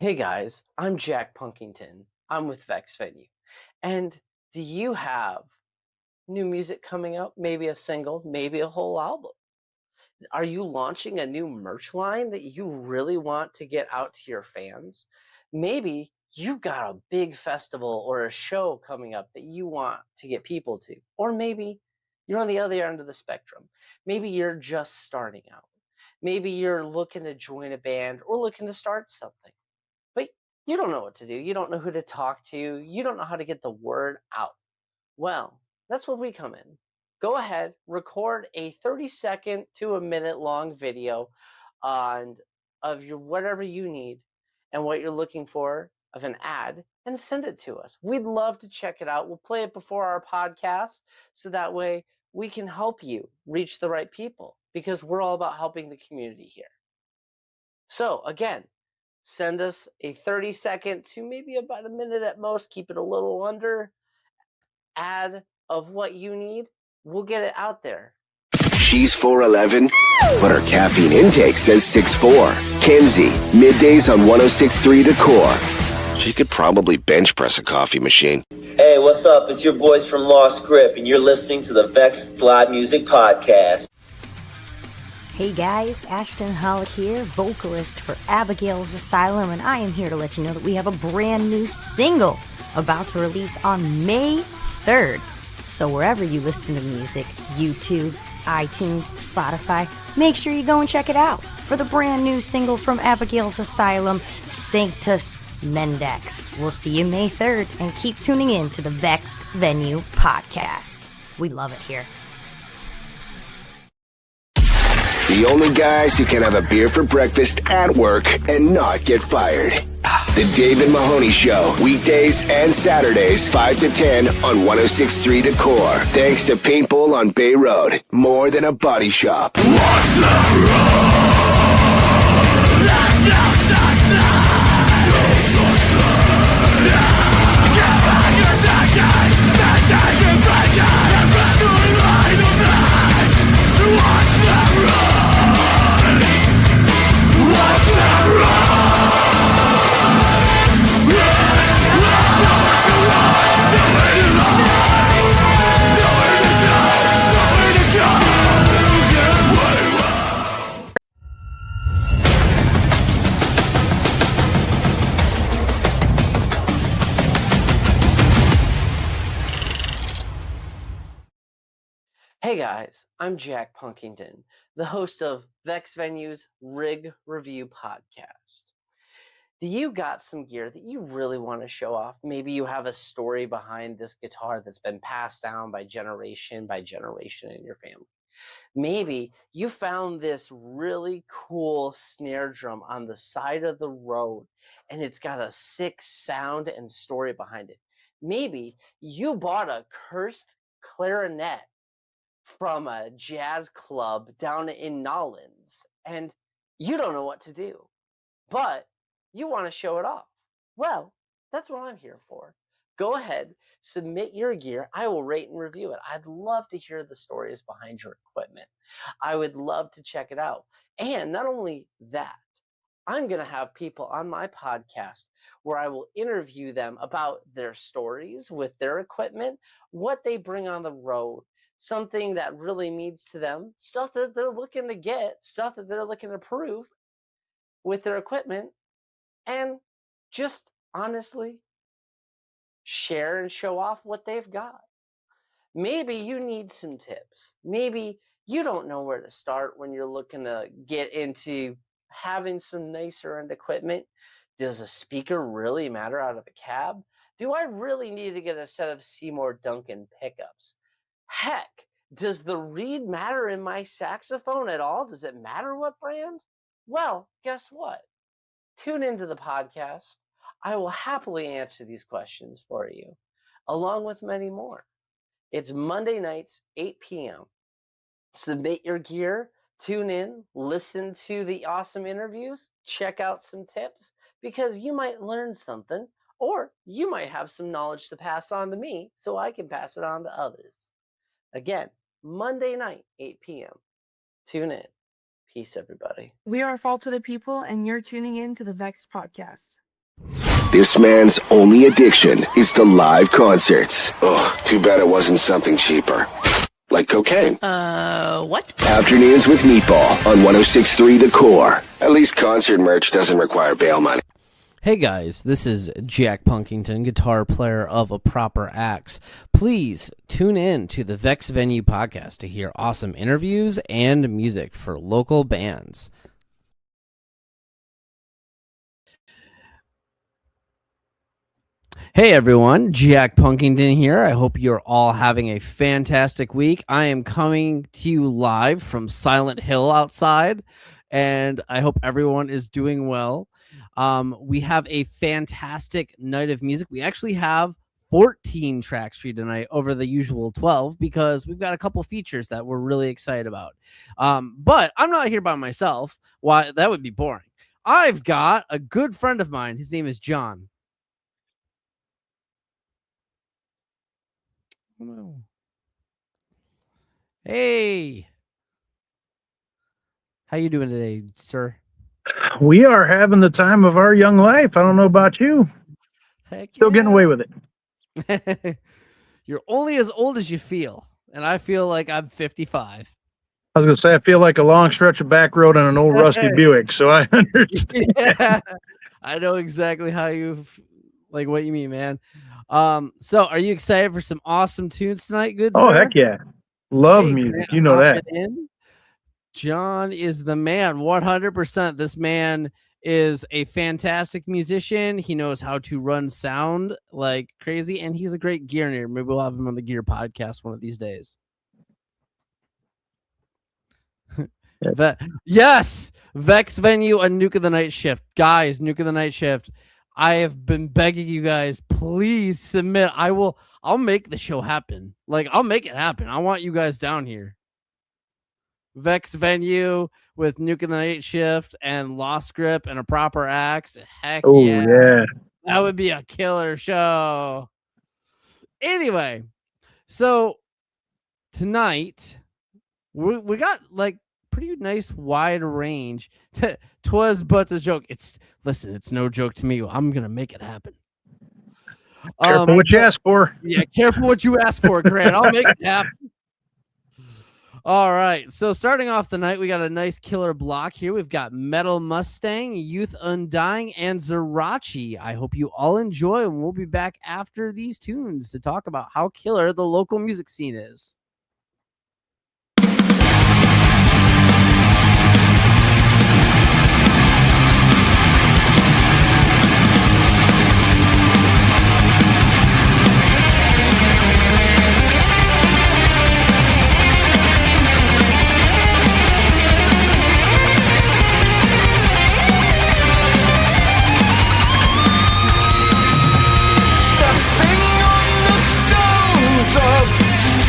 Hey guys, I'm Jack Punkington. I'm with Vex Venue. And do you have new music coming out? Maybe a single, maybe a whole album? Are you launching a new merch line that you really want to get out to your fans? Maybe you've got a big festival or a show coming up that you want to get people to. Or maybe you're on the other end of the spectrum. Maybe you're just starting out. Maybe you're looking to join a band or looking to start something. But you don't know what to do. You don't know who to talk to. You don't know how to get the word out. Well, that's where we come in. Go ahead, record a 30-second to a minute long video on of your whatever you need and what you're looking for of an ad and send it to us. We'd love to check it out. We'll play it before our podcast so that way we can help you reach the right people because we're all about helping the community here. So, again, send us a 30-second to maybe about a minute at most, keep it a little under, ad of what you need. We'll get it out there. She's 4'11", but her caffeine intake says 6'4". Kenzie, middays on 106.3 The Core. She could probably bench press a coffee machine. Hey, what's up? It's your boys from Lost Grip, and you're listening to the Vex Live Music Podcast. Hey guys, Ashton Hollick here, vocalist for Abigail's Asylum, and I am here to let you know that we have a brand new single about to release on May 3rd. So wherever you listen to music, YouTube, iTunes, Spotify, make sure you go and check it out for the brand new single from Abigail's Asylum, Sanctus Mendax. We'll see you May 3rd, and keep tuning in to the Vex Venue Podcast. We love it here. The only guys who can have a beer for breakfast at work and not get fired. The David Mahoney Show, weekdays and Saturdays, 5 to 10 on 106.3 The Core. Thanks to Paintball on Bay Road. More than a body shop. Watch the road. Hey guys, I'm Jack Punkington, the host of Vex Venue's Rig Review Podcast. Do you got some gear that you really want to show off? Maybe you have a story behind this guitar that's been passed down by generation in your family. Maybe you found this really cool snare drum on the side of the road and it's got a sick sound and story behind it. Maybe you bought a cursed clarinet from a jazz club down in Nolens and you don't know what to do, but you want to show it off. Well, that's what I'm here for. Go ahead, submit your gear. I will rate and review it. I'd love to hear the stories behind your equipment. I would love to check it out. And not only that, I'm going to have people on my podcast where I will interview them about their stories with their equipment, what they bring on the road, something that really means to them, stuff that they're looking to get, stuff that they're looking to prove with their equipment, and just honestly share and show off what they've got. Maybe you need some tips. Maybe you don't know where to start when you're looking to get into having some nicer end equipment. Does a speaker really matter out of a cab? Do I really need to get a set of Seymour Duncan pickups? Heck, does the reed matter in my saxophone at all? Does it matter what brand? Well, guess what? Tune into the podcast. I will happily answer these questions for you, along with many more. It's Monday nights, 8 p.m. Submit your gear, tune in, listen to the awesome interviews, check out some tips, because you might learn something, or you might have some knowledge to pass on to me so I can pass it on to others. Again, Monday night, 8 p.m. Tune in. Peace, everybody. We are Fault to the People, and you're tuning in to the Vex Podcast. This man's only addiction is to live concerts. Ugh, too bad it wasn't something cheaper. Like cocaine. What? Afternoons with Meatball on 106.3 The Core. At least concert merch doesn't require bail money. Hey guys, this is Jack Punkington, guitar player of A Proper Axe. Please tune in to the Vex Venue podcast to hear awesome interviews and music for local bands. Hey everyone, Jack Punkington here. I hope you're all having a fantastic week. I am coming to you live from Silent Hill outside, and I hope everyone is doing well. We have a fantastic night of music. We actually have 14 tracks for you tonight over the usual 12 because we've got a couple features that we're really excited about. But I'm not here by myself. Why? That would be boring. I've got a good friend of mine. His name is John. Hello. Hey. How you doing today, sir? We are having the time of our young life. I don't know about you. Heck Still getting away with it. You're only as old as you feel, and I feel like I'm 55. I was going to say, I feel like a long stretch of back road on an old rusty Buick, so I understand. Yeah, I know exactly how you, like what you mean, man. So are you excited for some awesome tunes tonight, good sir? Oh, heck yeah. Love Hey, music. Grant, You know that. John is the man, 100%. This man is a fantastic musician. He knows how to run sound like crazy, and he's a great gear nerd. Maybe we'll have him on the Gear Podcast one of these days. Yes, Vex Venue, a Nuke of the Night Shift. Guys, Nuke of the Night Shift. I have been begging you guys, please submit. I'll make the show happen. Like, I'll make it happen. I want you guys down here. Vex Venue with Nuke of the Night Shift and Lost Grip and A Proper Axe. Heck yeah. That would be a killer show. Anyway, so tonight we got like pretty nice wide range. 'Twas but a joke. Listen, it's no joke to me. I'm gonna make it happen. Careful what you ask for. Yeah, careful what you ask for, Grant. I'll make it happen. All right, so starting off the night, we got a nice killer block here. We've got Metal Mustang, Youth Undying, and Zerachi. I hope you all enjoy, and we'll be back after these tunes to talk about how killer the local music scene is.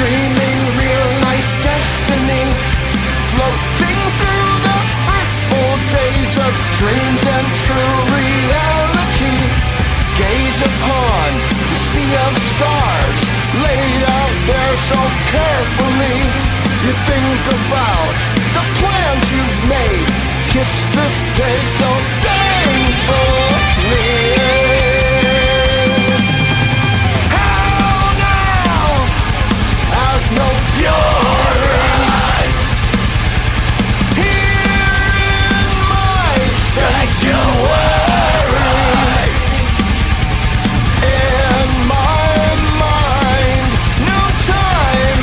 Dreaming real-life destiny, floating through the fruitful days of dreams and true reality. Gaze upon the sea of stars, laid out there so carefully. You think about the plans you've made, kiss this day so thankfully. No fury here in my sanctuary. In my mind, no time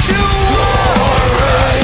to worry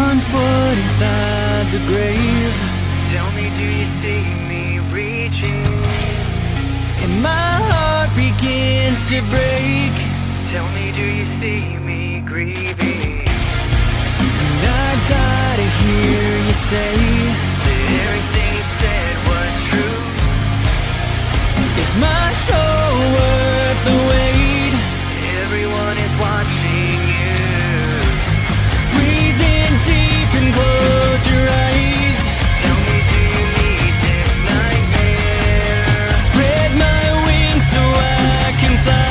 one foot inside the grave. Tell me, do you see me reaching? And my heart begins to break. Tell me, do you see me grieving? And I die to hear you say That everything you said was true. is my soul worth the wait? Everyone is watching you. Breathe in deep and close your eyes. Tell me, do you need this nightmare? Spread my wings so I can fly.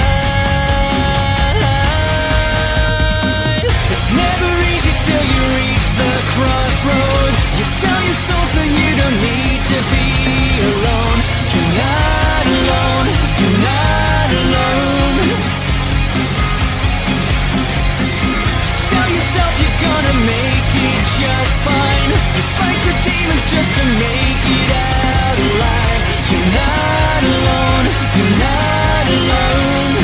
It's never easy till you reach the crossroads. You sell your soul so you don't need to be alone. You're not alone. You're not alone. Tell yourself you're gonna make it just fine. You fight your demons just to make it out alive. You're not alone. You're not alone.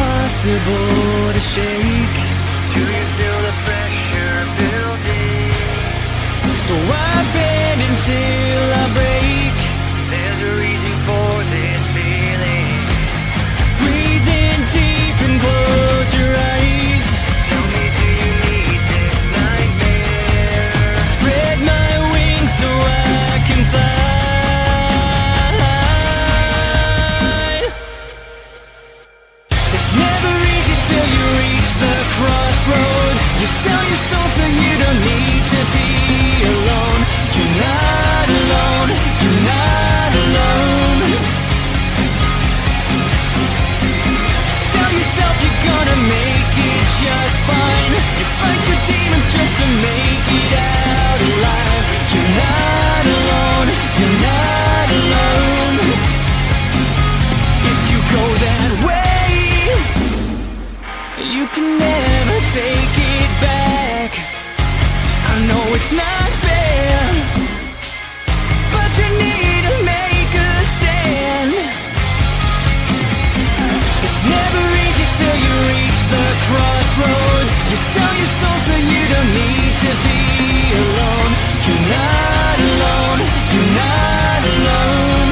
Impossible to shake. Do you feel the pressure building? So I bend until I break. There's a reason for this feeling. Breathe in deep and close your eyes. Tell me, do you need this nightmare? Spread my wings so I can fly. It's never easy till you reach the crossroads. You sell your soul so you don't need to be alone. You're not alone. You're not alone. Tell yourself you're gonna make it just fine. You fight your demons just to make it out alive. You're not alone. You're not alone. If you go that way, you can never take it back. I know it's not fair, but you need to make a stand. It's never easy till you reach the crossroads. You sell your soul so you don't need to be alone. You're not alone. You're not alone.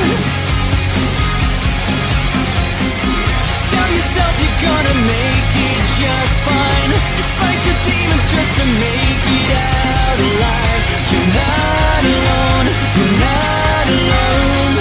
Tell yourself you're gonna make it just fine. You fight your demons just to make it out alive. You're not alone. You're not alone.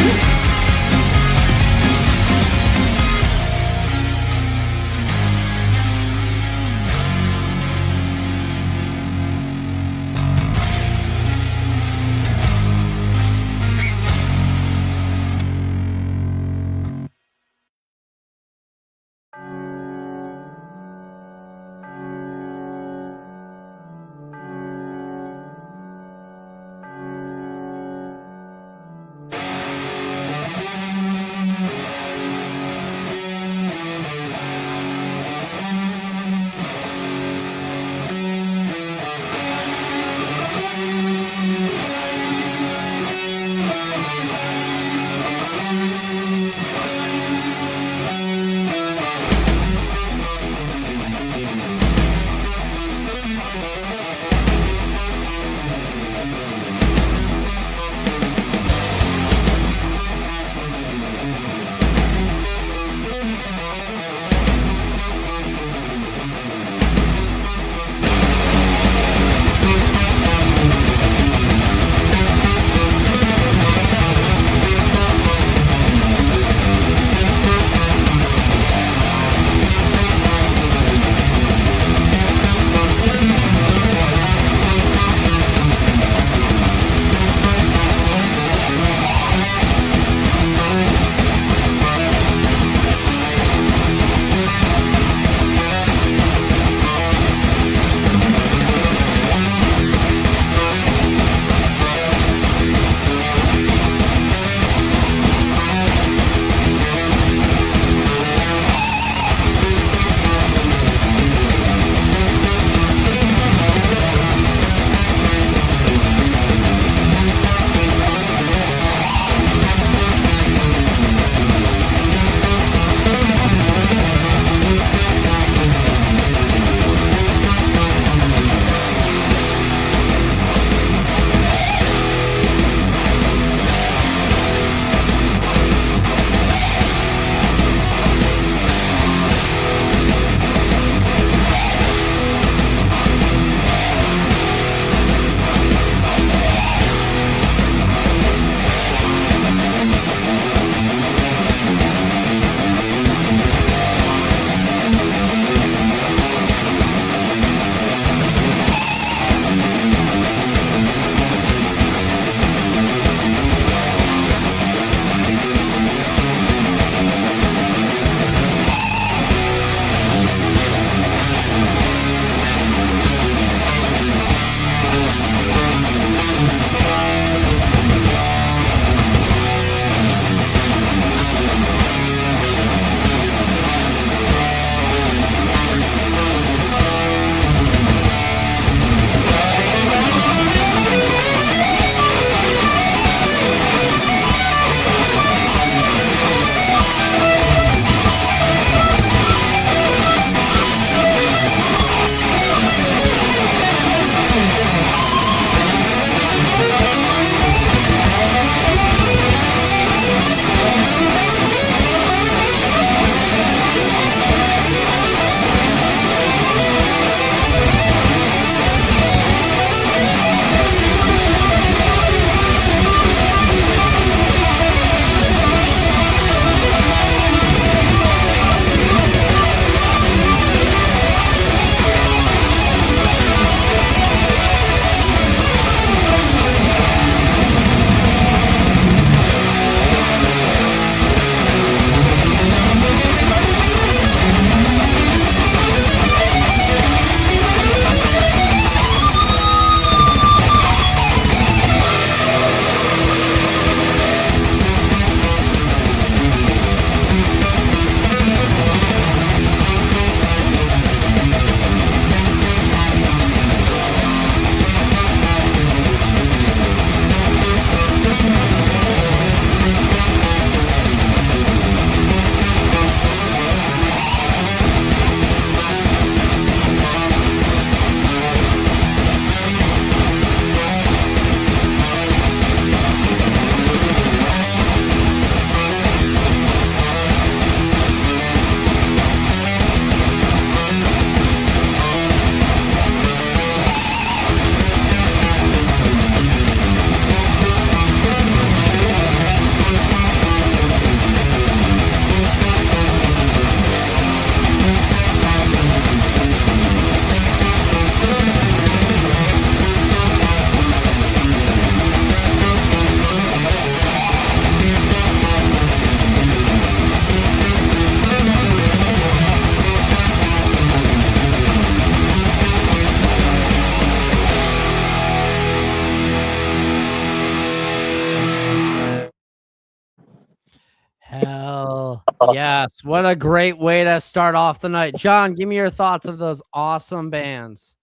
Yes, what a great way to start off the night. John, give me your thoughts of those awesome bands.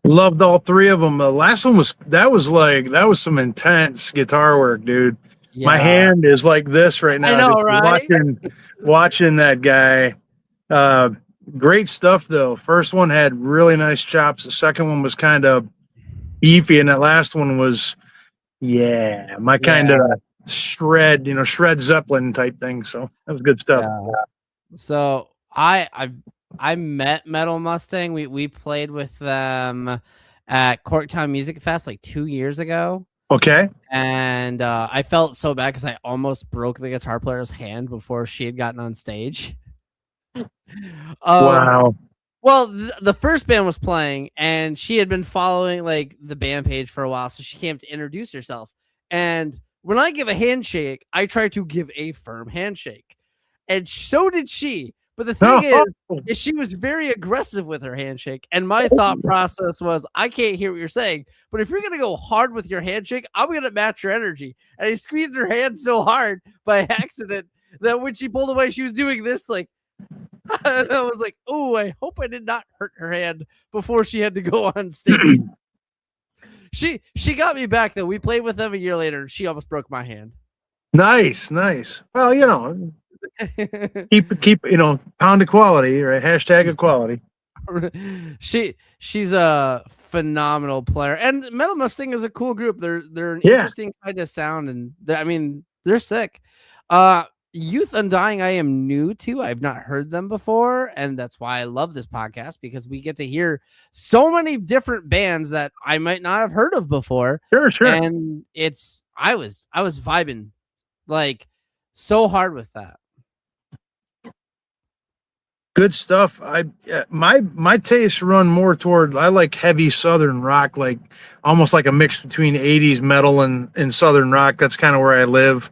Loved all three of them. The last one that was some intense guitar work, dude. My hand is like this right now. I know, just right? watching that guy. Uh, Great stuff though. First one had really nice chops. The second one was kind of beefy, and that last one was, my kind of shred Zeppelin type thing. So that was good stuff. So I met Metal Mustang. We played with them at Corktown Music Fest like 2 years ago. Okay. And I felt so bad because I almost broke the guitar player's hand before she had gotten on stage. Wow. Well, the first band was playing, and she had been following like the band page for a while, so she came to introduce herself. And when I give a handshake, I try to give a firm handshake, and so did she. But the thing is she was very aggressive with her handshake, and my thought process was, I can't hear what you're saying, but if you're gonna go hard with your handshake, I'm gonna match your energy. And I squeezed her hand so hard by accident that when she pulled away, she was doing this like. And I was like, oh, I hope I did not hurt her hand before she had to go on stage. She got me back though. We played with them a year later, and she almost broke my hand. Nice. Well, keep pound equality, right? Hashtag equality. She's a phenomenal player, and Metal Mustang is a cool group. They're an interesting kind of sound, and they're sick. Youth Undying, I am new to. I've not heard them before, and that's why I love this podcast, because we get to hear so many different bands that I might not have heard of before. Sure. And I was vibing like so hard with that. Good stuff. My tastes run more toward, I like heavy Southern rock, like almost like a mix between 80s metal and Southern rock. That's kind of where I live.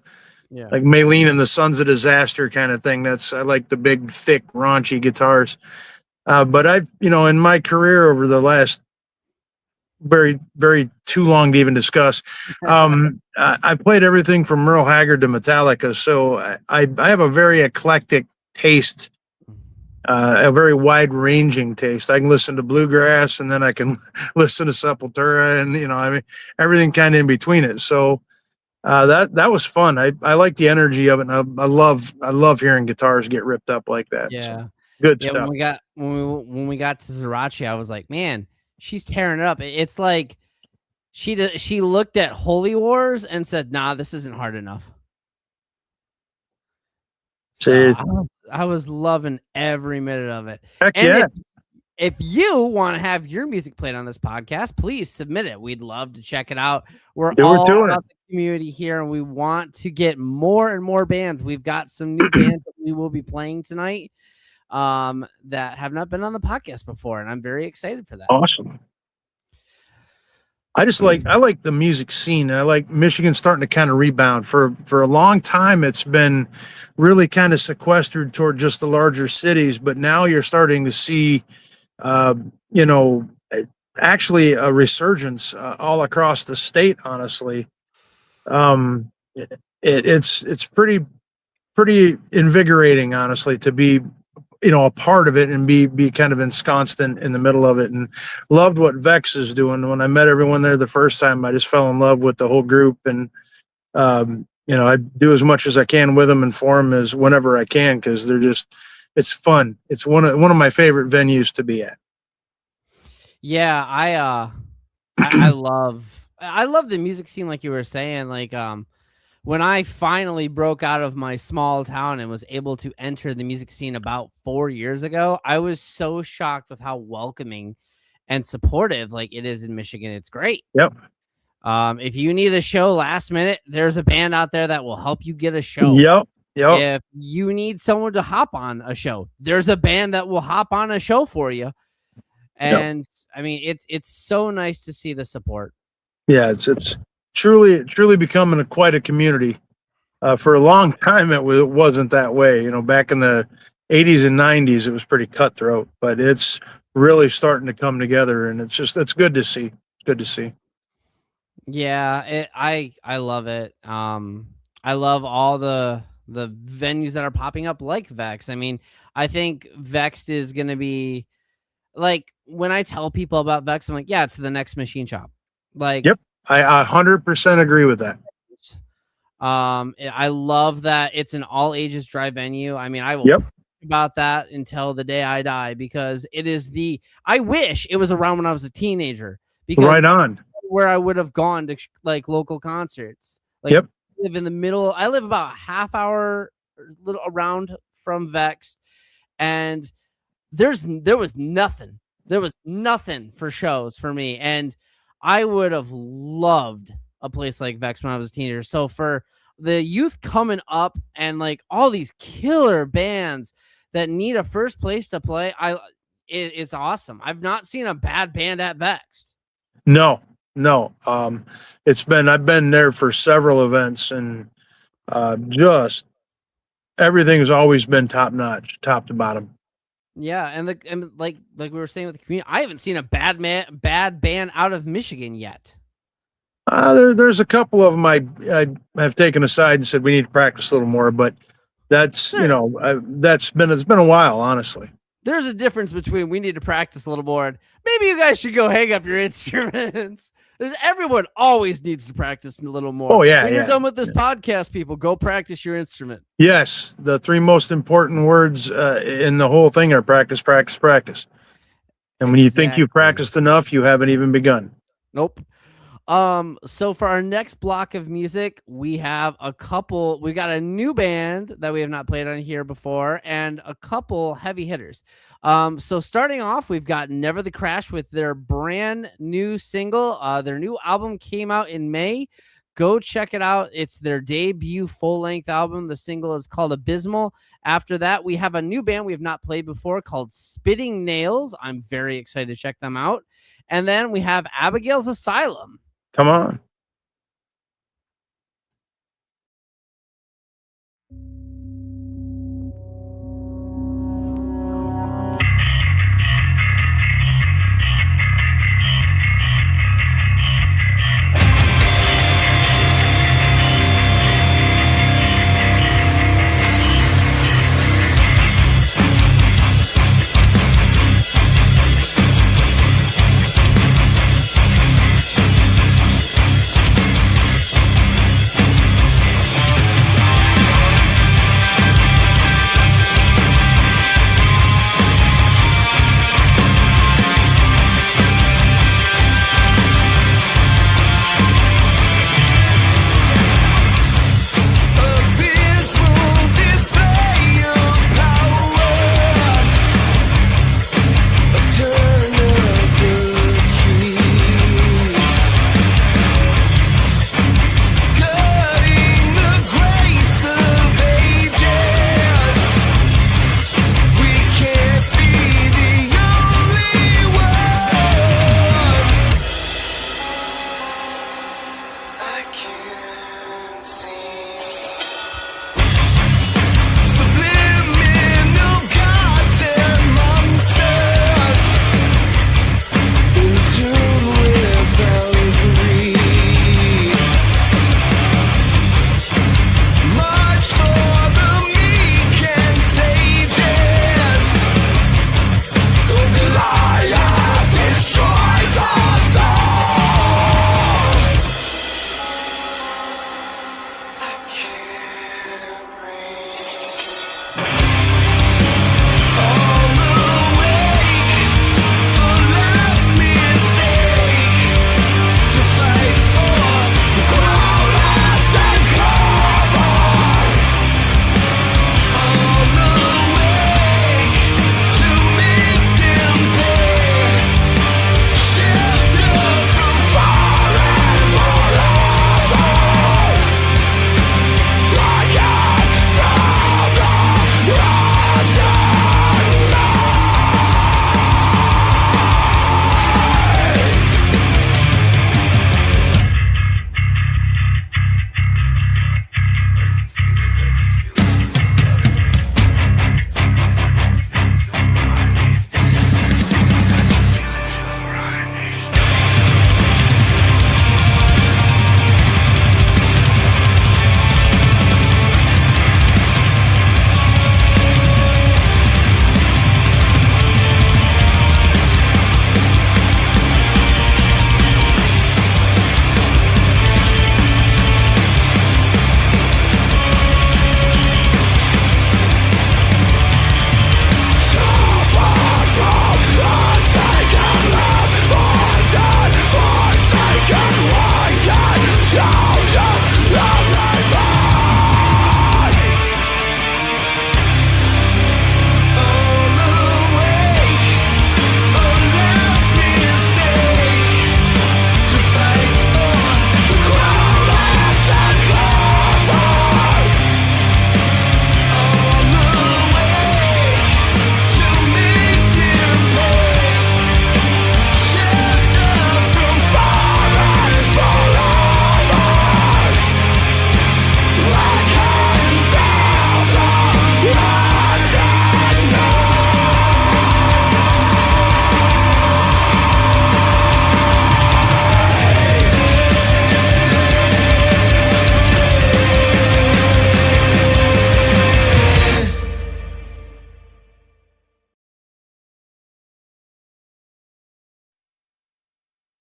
Yeah. Like Maylene and the Sons of Disaster kind of thing. I like the big, thick, raunchy guitars. But I've, in my career over the last very, very too long to even discuss, I played everything from Merle Haggard to Metallica. So I have a very eclectic taste, a very wide ranging taste. I can listen to bluegrass, and then I can listen to Sepultura, and, everything kind of in between it. So, that was fun. I like the energy of it, and I love hearing guitars get ripped up like that. Yeah, so, good stuff. When we got to Zerachi, I was like, man, she's tearing it up. It's like she looked at Holy Wars and said, nah, this isn't hard enough. So I was loving every minute of it. Heck and yeah. If you want to have your music played on this podcast, please submit it. We'd love to check it out. We're all about the community here, and we want to get more and more bands. We've got some new bands that we will be playing tonight that have not been on the podcast before, and I'm very excited for that. Awesome. I like the music scene. I like Michigan starting to kind of rebound. For a long time, it's been really kind of sequestered toward just the larger cities, but now you're starting to see actually a resurgence all across the state. Honestly, it's pretty invigorating, honestly, to be a part of it and be kind of ensconced in the middle of it. And loved what Vex is doing. When I met everyone there the first time, I just fell in love with the whole group, and I do as much as I can with them and for them as whenever I can, because it's fun. It's one of my favorite venues to be at. Yeah, I love the music scene, like you were saying. Like when I finally broke out of my small town and was able to enter the music scene about 4 years ago, I was so shocked with how welcoming and supportive like it is in Michigan. It's great. Yep. If you need a show last minute, there's a band out there that will help you get a show. Yep. If you need someone to hop on a show, there's a band that will hop on a show for you. And I mean, it's so nice to see the support. Yeah, it's truly becoming quite a community. For a long time, it wasn't that way. Back in the 80s and 90s, it was pretty cutthroat, but it's really starting to come together, and it's good to see. It's good to see. Yeah, I love it. I love all the the venues that are popping up like Vex. I mean, I think Vex is going to be like, when I tell people about Vex, I'm like, yeah, it's the next Machine Shop. Like, Yep. I 100% agree with that. I love that it's an all ages dry venue. I mean, I will Yep. preach about that until the day I die, because it is I wish it was around when I was a teenager, because Right on. where I would have gone to like local concerts. Like, Yep. I live in the middle. I live about a half hour little around from Vex, and there was nothing. There was nothing for shows for me, and I would have loved a place like Vex when I was a teenager. So for the youth coming up and like all these killer bands that need a first place to play, it's awesome. I've not seen a bad band at Vex. No. I've been there for several events, and just everything's always been top notch, top to bottom. Yeah, and like we were saying with the community, I haven't seen a bad band out of Michigan yet. There's a couple of them I have taken aside and said we need to practice a little more, but that's it's been a while, honestly. There's a difference between we need to practice a little more and maybe you guys should go hang up your instruments. Everyone always needs to practice a little more. Oh, yeah, when you're yeah. done with this podcast, people, go practice your instrument. Yes, the three most important words in the whole thing are practice, practice, practice. And when you think you've practiced enough, you haven't even begun. Nope. So for our next block of music, we got a new band that we have not played on here before, and a couple heavy hitters. So starting off, we've got Never the Crash with their brand new single. Their new album came out in May. Go check it out. It's their debut full-length album. The single is called Abysmal. After that, we have a new band we have not played before called Spitting Nails. I'm very excited to check them out. And then we have Abigail's Asylum. Come on.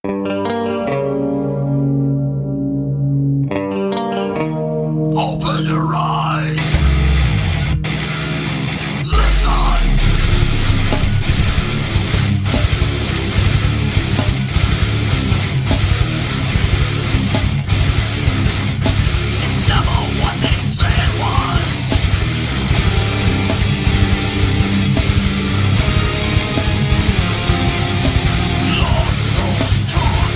Open your eyes. Listen. It's never what they say it was. Lost souls torn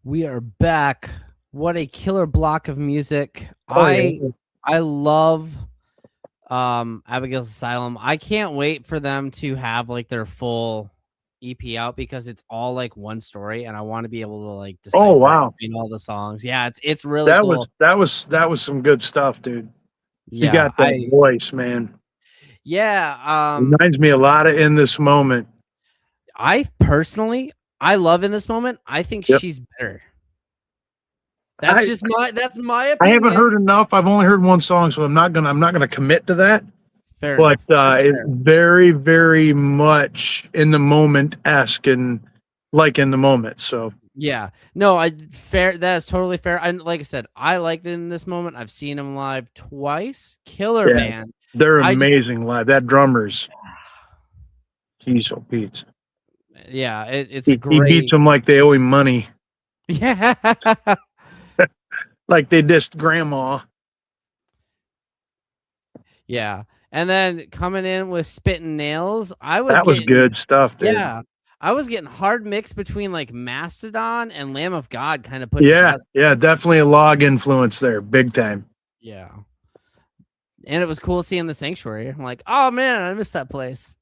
We are back. What a killer block of music. Oh, yeah. I love Abigail's Asylum. I can't wait for them to have like their full EP out because it's all like one story and I want to be able to like decipher wow. between all the songs. Yeah, it's really That cool. was some good stuff, dude. You Yeah, got that voice, man. yeah. Reminds me a lot of In This Moment. I personally, I love In This Moment. I think Yep. she's better. That's my opinion. I haven't heard enough. I've only heard one song, so I'm not gonna commit to that. Fair But enough. That's it's fair. very, very much In the Moment esque and like In the Moment. So Yeah, no, fair. That is totally fair. And like I said, I like In This Moment. I've seen them live twice. Killer Yeah. band. they're I just- amazing live. That drummer's he's so beats. Yeah, it's He, a he great. beats them like they owe him money, Yeah, like they dissed grandma. yeah. And then coming in with Spitting Nails, That was good stuff, dude. Yeah, I was getting hard mix between like Mastodon and Lamb of God, kind of put Yeah, together. yeah, definitely a log influence there, big time. Yeah. And it was cool seeing the Sanctuary. I'm like, oh man, I missed that place.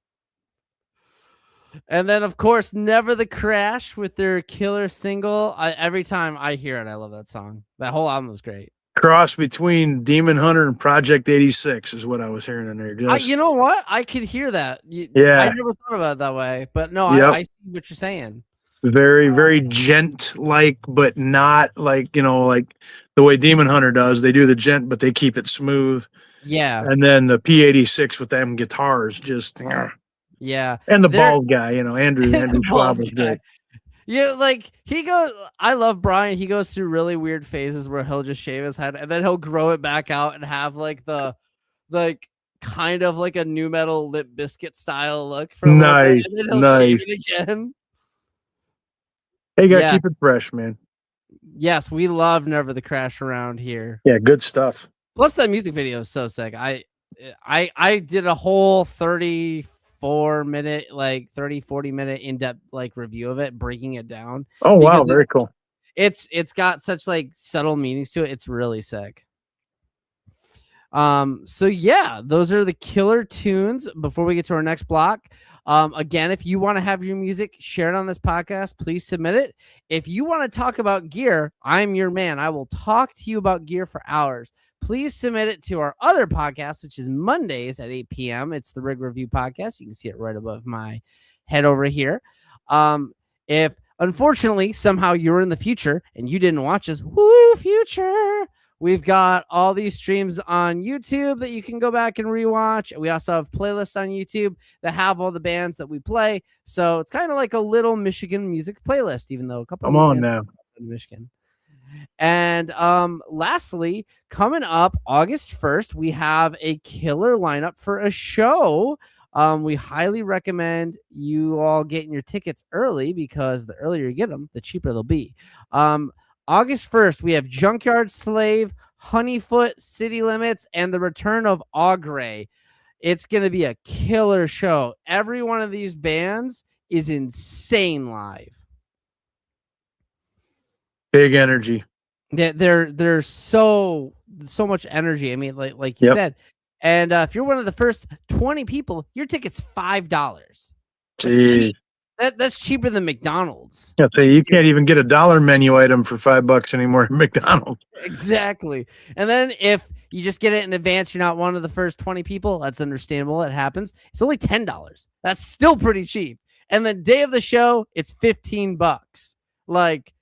And then, of course, Never the Crash with their killer single. Every time I hear it, I love that song. That whole album was great. Cross between Demon Hunter and Project 86 is what I was hearing in there. Just, You know what? I could hear that. Yeah. I never thought about it that way. But no, Yep. I see what you're saying. very, very gent like, but not like, like the way Demon Hunter does. They do the gent, but they keep it smooth. Yeah. And then the P86 with them guitars, just Yeah. and the They're- bald guy, Andrew The Schwab bald was guy. good. Yeah, like he goes. I love Brian. He goes through really weird phases where he'll just shave his head and then he'll grow it back out and have like kind of like a new metal Lip Biscuit style look for a little bit, Nice, and then he'll shave it again. Hey, gotta Yeah. keep it fresh, man. Yes, we love Never the Crash around here. Yeah, good stuff. Plus, that music video is so sick. I did a whole 34-minute, like 40-minute in-depth like review of it, breaking it down. Oh wow, Because very cool. It's got such like subtle meanings to it. It's really sick. So yeah, those are the killer tunes. Before we get to our next block, again, if you want to have your music shared on this podcast, please submit it. If you want to talk about gear, I'm your man. I will talk to you about gear for hours. Please submit it to our other podcast, which is Mondays at 8 p.m. It's the Rig Review Podcast. You can see it right above my head over here. If unfortunately somehow you're in the future and you didn't watch us, woo, future, we've got all these streams on YouTube that you can go back and rewatch. We also have playlists on YouTube that have all the bands that we play. So it's kind of like a little Michigan music playlist, even though a couple Come of these on bands now. are outside of Michigan. And lastly, coming up August 1st, we have a killer lineup for a show. We highly recommend you all getting your tickets early because the earlier you get them, the cheaper they'll be. August 1st, we have Junkyard Slave, Honeyfoot, City Limits, and the return of Augray. It's going to be a killer show. Every one of these bands is insane live. Big energy. They're so much energy. I mean, like you Yep. said. And if you're one of the first 20 people, your ticket's $5. Gee. That's cheaper than McDonald's. Yeah, so you can't even get a dollar menu item for $5 anymore at McDonald's. Exactly. And then if you just get it in advance, you're not one of the first 20 people. That's understandable. It happens. It's only $10. That's still pretty cheap. And the day of the show, it's $15. Like,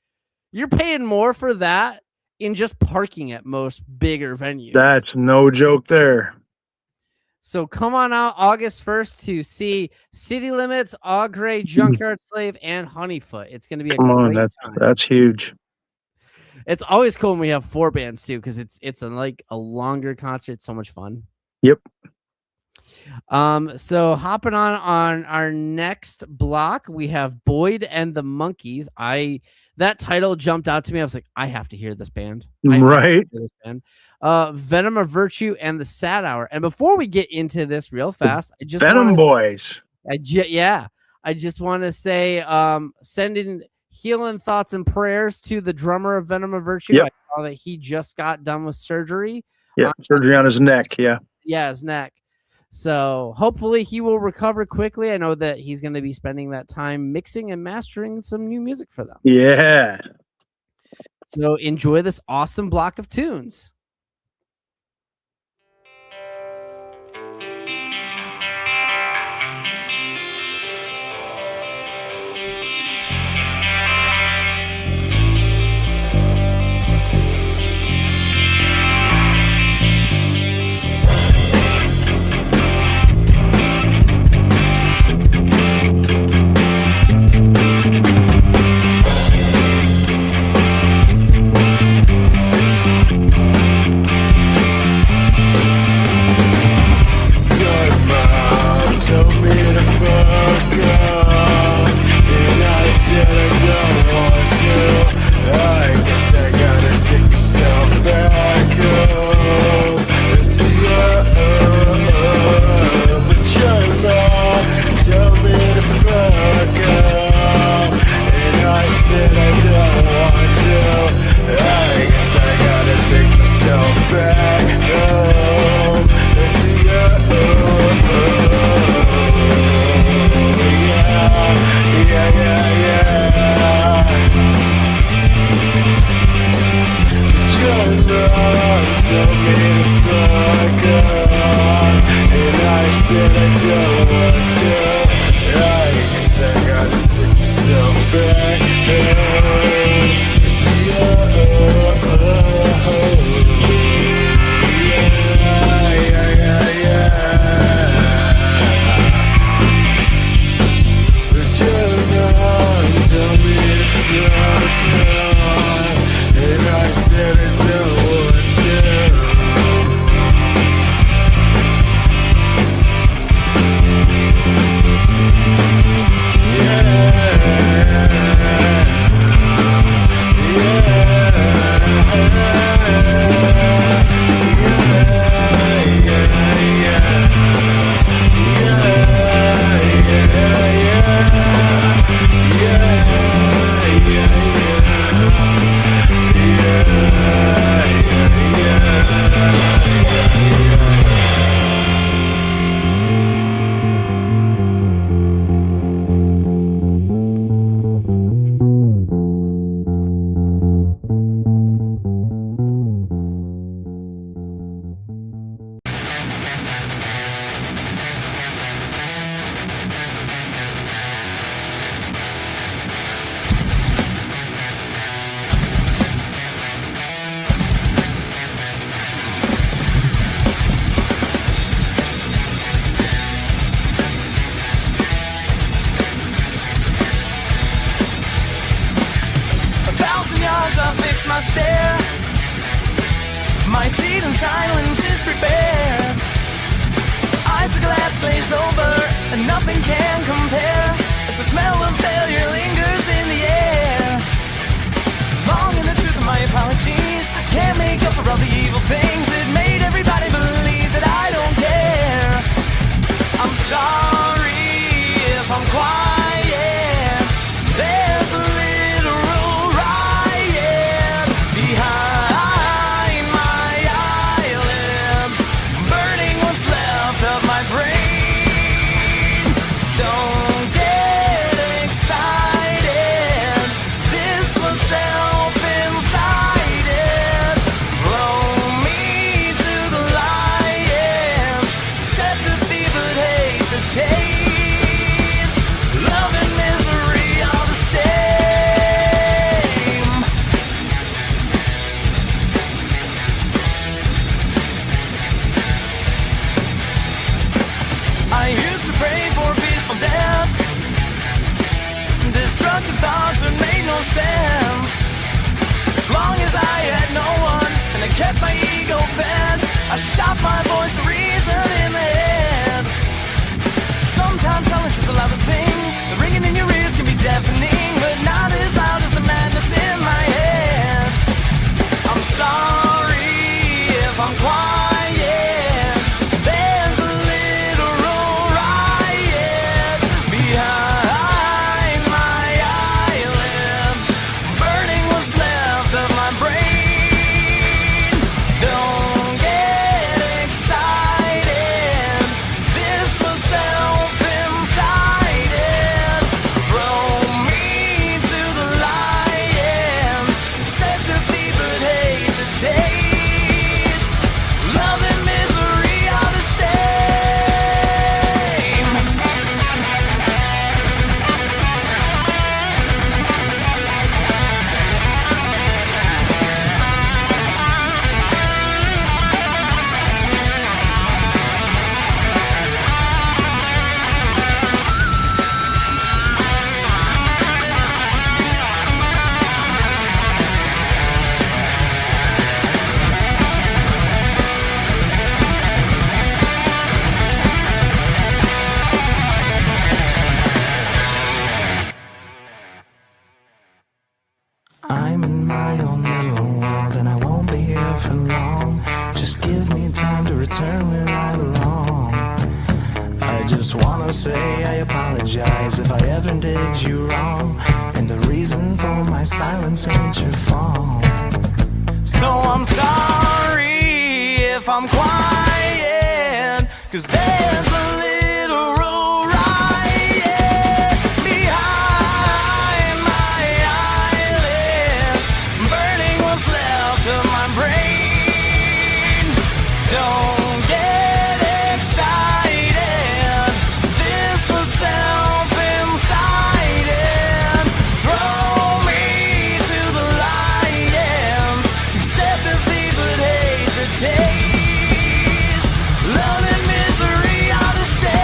you're paying more for that in just parking at most bigger venues. That's no joke there. So come on out August 1st to see City Limits, Augray, Junkyard Slave, and Honeyfoot. It's going to be a Come on, great time. that's huge. It's always cool when we have 4 bands too, because it's like a longer concert. It's so much fun. Yep. So hopping on our next block, we have Boyd and the Monkeys. That title jumped out to me. I was like, I have to hear this band. I have to Right. hear this band. Venom of Virtue and the Sad Hour. And before we get into this real fast, I just Venom wanna- Boys. I just want to say, send in healing thoughts and prayers to the drummer of Venom of Virtue. Yep. I saw that he just got done with surgery. Yeah, surgery on his neck. Yeah. Yeah, his neck. So hopefully he will recover quickly. I know that he's going to be spending that time mixing and mastering some new music for them. Yeah. So enjoy this awesome block of tunes. My seat in silence is prepared. Eyes of glass glazed over, and nothing can compare. As the smell of failure lingers in the air. Long in the truth of my apologies, can't make up for all the evil things that made everybody believe that I don't care. I'm sorry if I'm quiet. There's a literal riot behind my eyelids, burning what's left of my brain. Don't get excited. This was self-incited. Throw me to the lions. Set the fevered hate the taste. Love and misery are the same. I used to pray for peaceful death. Destructive thoughts that made no sense. As long as I had no one and I kept my ego fed, I shot my voice of reason in the head. Sometimes silence is the loudest thing. The ringing in your ears can be deafening, but not as loud as the madness in my head. I'm sorry if I'm quiet. There's a literal riot behind my eyelids, return where I belong. I just wanna say I apologize if I ever did you wrong, and the reason for my silence ain't your fault. So I'm sorry if I'm quiet, 'cause there's a little riot behind my eyelids, burning what's left of my brain. Don't get excited, this was self-incited. Throw me to the lions, said that they would hate the taste. Love and misery are the same.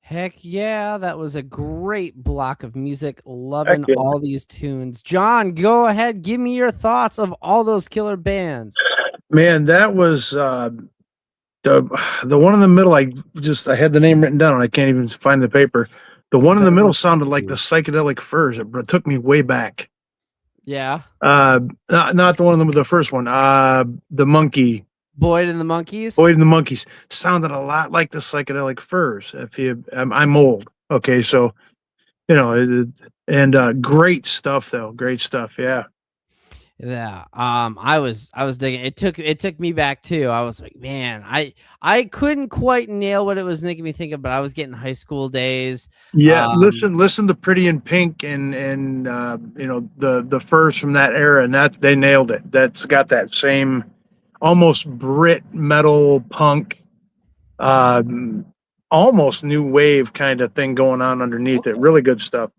Heck yeah, that was a great block of music. Loving yeah. all these tunes. John, go ahead. Give me your thoughts of all those killer bands. Man, that was the one in the middle. I had the name written down and I can't even find the paper. The one in the middle sounded like the Psychedelic Furs. It took me way back. Yeah. Not the one with the first one. The monkey. Boyd and the Monkeys. Boyd and the Monkeys sounded a lot like the Psychedelic Furs. I'm old. Okay, so great stuff though. Great stuff. Yeah. Yeah. I was digging. It took me back too. I was like, man, I couldn't quite nail what it was making me think of, but I was getting high school days. Yeah. Listen to Pretty in Pink and the Furs from that era, and they nailed it. That's got that same almost Brit metal punk, almost new wave kind of thing going on underneath it. Really good stuff.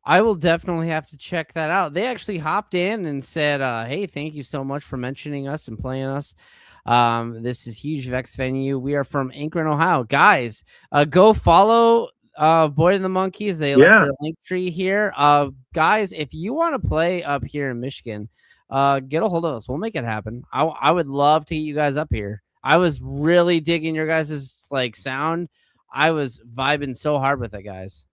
I will definitely have to check that out. They actually hopped in and said, hey, thank you so much for mentioning us and playing us. This is huge Vex Venue. We are from Akron, Ohio. Guys, go follow Boyd and the Monkeys. They left their link tree here. Guys, if you want to play up here in Michigan, get a hold of us. We'll make it happen. I would love to get you guys up here. I was really digging your guys' like sound. I was vibing so hard with it, guys.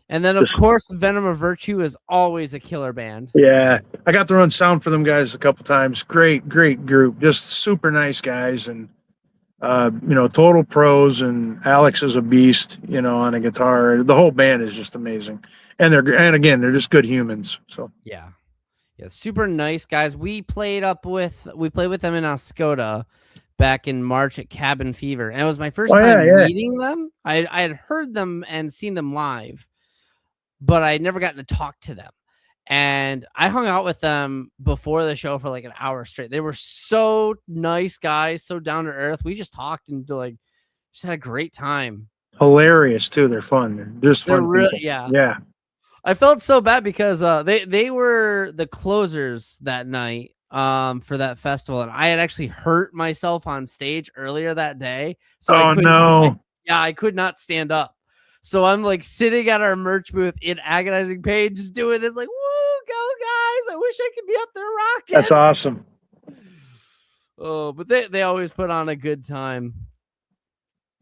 And then, of course, Venom of Virtue is always a killer band. Yeah. I got to run sound for them guys a couple times. Great group. Just super nice guys. And, total pros. And Alex is a beast, on a guitar. The whole band is just amazing. And they're just good humans. So, yeah, super nice guys. We played with them in Oscoda back in March at Cabin Fever. And it was my first time meeting them. I had heard them and seen them live, but I had never gotten to talk to them. And I hung out with them before the show for like an hour straight. They were so nice guys, so down to earth. We just talked and just had a great time. Hilarious too. They're fun. They're just fun. Yeah. I felt so bad because they were the closers that night for that festival, and I had actually hurt myself on stage earlier that day. So I could not stand up. So I'm like sitting at our merch booth in agonizing pain, just doing this like, woo, go guys. I wish I could be up there rocking. That's awesome. Oh, but they always put on a good time.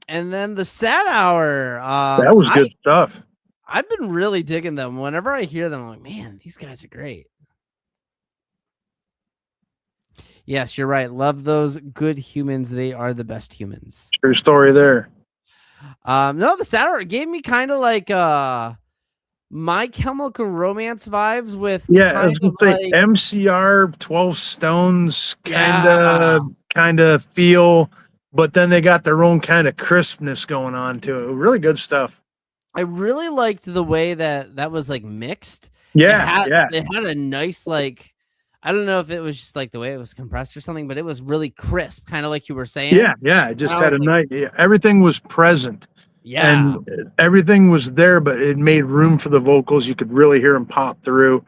And then the Sad Hour. That was good stuff. I've been really digging them. Whenever I hear them, I'm like, man, these guys are great. Yes, you're right. Love those good humans. They are the best humans. True story there. No, the Sad Hour gave me kind of like My Chemical Romance vibes with I was gonna say MCR 12 Stones kind of feel, but then they got their own kind of crispness going on to it. Really good stuff. I really liked the way that was like mixed. It had a nice I don't know if it was just like the way it was compressed or something, but it was really crisp, kind of like you were saying. Yeah. It just had a nice. Everything was present. Yeah, and everything was there, but it made room for the vocals. You could really hear them pop through.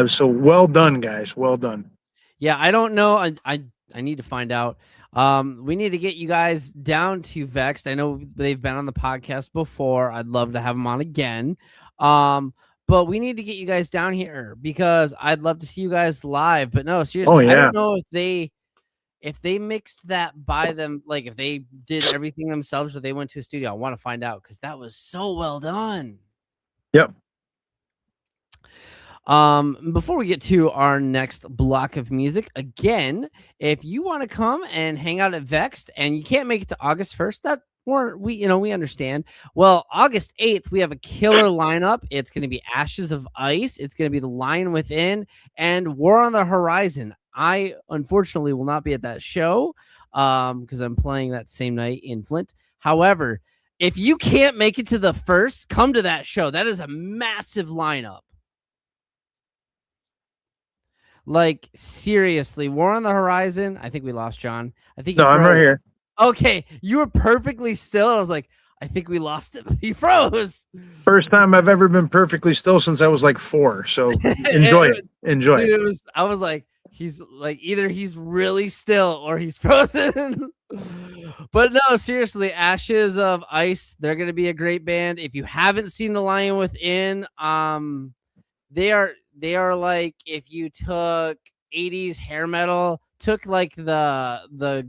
So well done, guys. Well done. Yeah, I don't know. I need to find out. We need to get you guys down to Vexed. I know they've been on the podcast before. I'd love to have them on again. But we need to get you guys down here because I'd love to see you guys live. But no, seriously, I don't know if they mixed that by them, like if they did everything themselves or they went to a studio. I want to find out because that was so well done. Yep. Before we get to our next block of music, again, if you want to come and hang out at Vexed and you can't make it to August 1st, we understand. Well, August 8th, we have a killer lineup. It's going to be Ashes of Ice. It's going to be The Lion Within and War on the Horizon. I unfortunately will not be at that show because I'm playing that same night in Flint. However, if you can't make it to the first, come to that show. That is a massive lineup. Like, seriously, War on the Horizon. I think we lost John. I'm right here. Okay, you were perfectly still. I was like, I think we lost him. He froze. First time I've ever been perfectly still since I was like 4. So enjoy it. Enjoy it. I was like, he's like, either he's really still or he's frozen. But no, seriously, Ashes of Ice. They're going to be a great band. If you haven't seen The Lion Within, they are like if you took 80s hair metal, took like the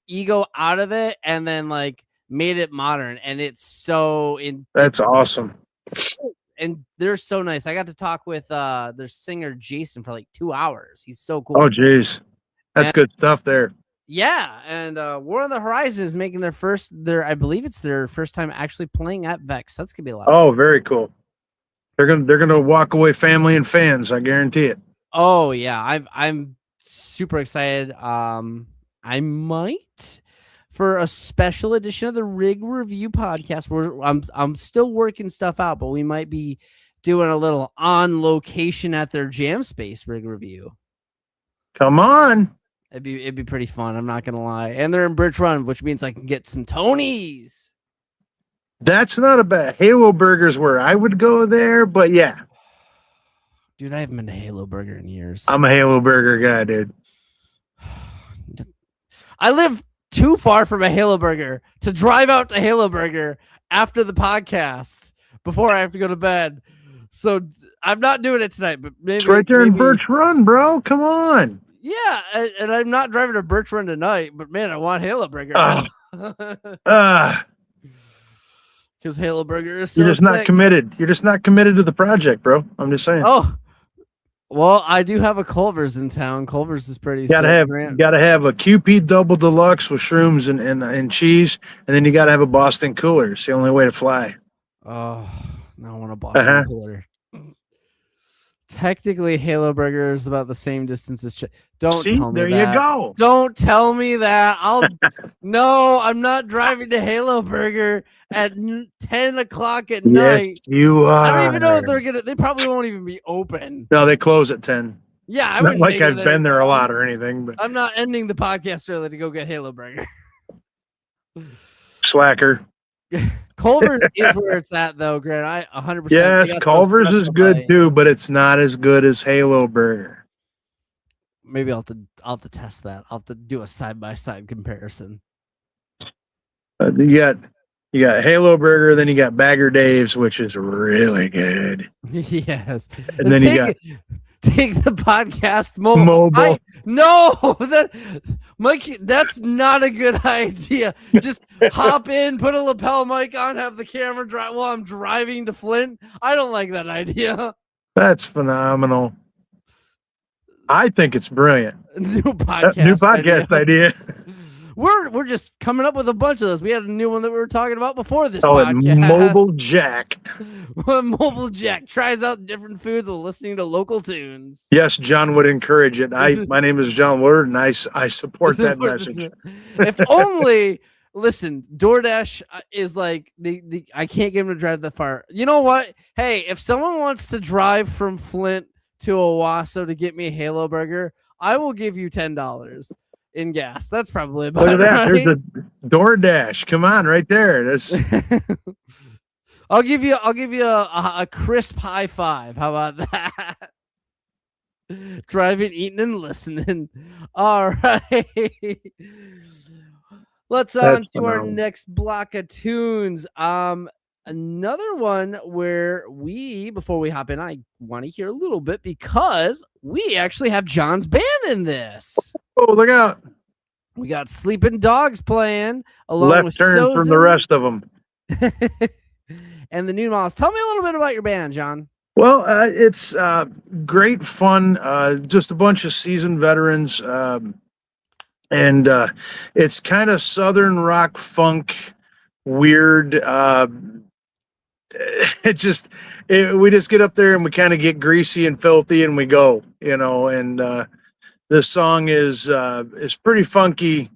ego out of it, and then like made it modern, and it's so That's awesome. and they're so nice. I got to talk with their singer Jason for like 2 hours. He's so cool. Oh, geez. That's And- good stuff there. Yeah, and War on the Horizon is making I believe it's their first time actually playing at Vex. That's gonna be a lot. Oh, very cool. They're gonna walk away family and fans. I guarantee it. Oh yeah, I'm super excited. I might for a special edition of the Rig Review podcast. Where I'm still working stuff out, but we might be doing a little on location at their jam space Rig Review. Come on. It'd be pretty fun. I'm not gonna lie, and they're in Birch Run, which means I can get some Tonys. That's not a bad. Halo Burger's where I would go there, but yeah, Dude, I haven't been to Halo Burger in years. I'm a Halo Burger guy, dude. I live too far from a Halo Burger to drive out to Halo Burger after the podcast before I have to go to bed. So I'm not doing it tonight, but maybe It's right there in maybe- Birch Run, bro. Come on. Yeah, and I'm not driving to Birch Run tonight, but man, I want Halo Burger. Because Halo Burger is so You're just not sick. committed. You're just not committed to the project, bro. I'm just saying. Oh, well, I do have a Culver's in town. Culver's is pretty. You gotta sick, have man. you gotta have a QP double deluxe with shrooms and cheese, and then you gotta have a Boston cooler. It's the only way to fly. Oh, now I want a Boston cooler. Technically, Halo Burger is about the same distance as. Don't See, tell me there that. you go. Don't tell me that. No, I'm not driving to Halo Burger at 10 o'clock at night. Yes, you are. I don't even know if they're gonna. They probably won't even be open. No, they close at 10. Yeah, I Not wouldn't like make it I've been there a lot or anything, but I'm not ending the podcast early to go get Halo Burger. slacker. Culver's is where it's at, though, Grant. I 100%. Yes, Culver's is good too, but it's not as good as Halo Burger. Maybe I'll have to test that. I'll have to do a side by side comparison. You got Halo Burger, then you got Bagger Dave's, which is really good. Yes, And then you got take the podcast mobile. No, Mike, that's not a good idea. Just hop in, put a lapel mic on, have the camera drive while I'm driving to Flint. I don't like that idea. That's phenomenal. I think it's brilliant. New podcast idea. We're just coming up with a bunch of those. We had a new one that we were talking about before this Call it podcast. Mobile Jack. Mobile Jack tries out different foods while listening to local tunes. Yes, John would encourage it. My name is John Woodard, and I support that message. If only, listen, DoorDash is like the I can't get him to drive that far. You know what? Hey, if someone wants to drive from Flint to Owasso to get me a Halo Burger, I will give you $10 in gas. That's probably about Look at that. right. There's a DoorDash. Come on, right there. That's I'll give you a crisp high five. How about that? Driving, eating, and listening. All right. Let's on to our phenomenal. next block of tunes. Another one where before we hop in, I want to hear a little bit because we actually have John's band in this. oh, look out. We got Sleeping Dogs playing along Left with turn from the Sozin rest of them. and the New Models. Tell me a little bit about your band, John. Well, it's great fun. Just a bunch of seasoned veterans. And it's kind of Southern rock funk, weird. We just get up there and we kind of get greasy and filthy and we go, and this song is pretty funky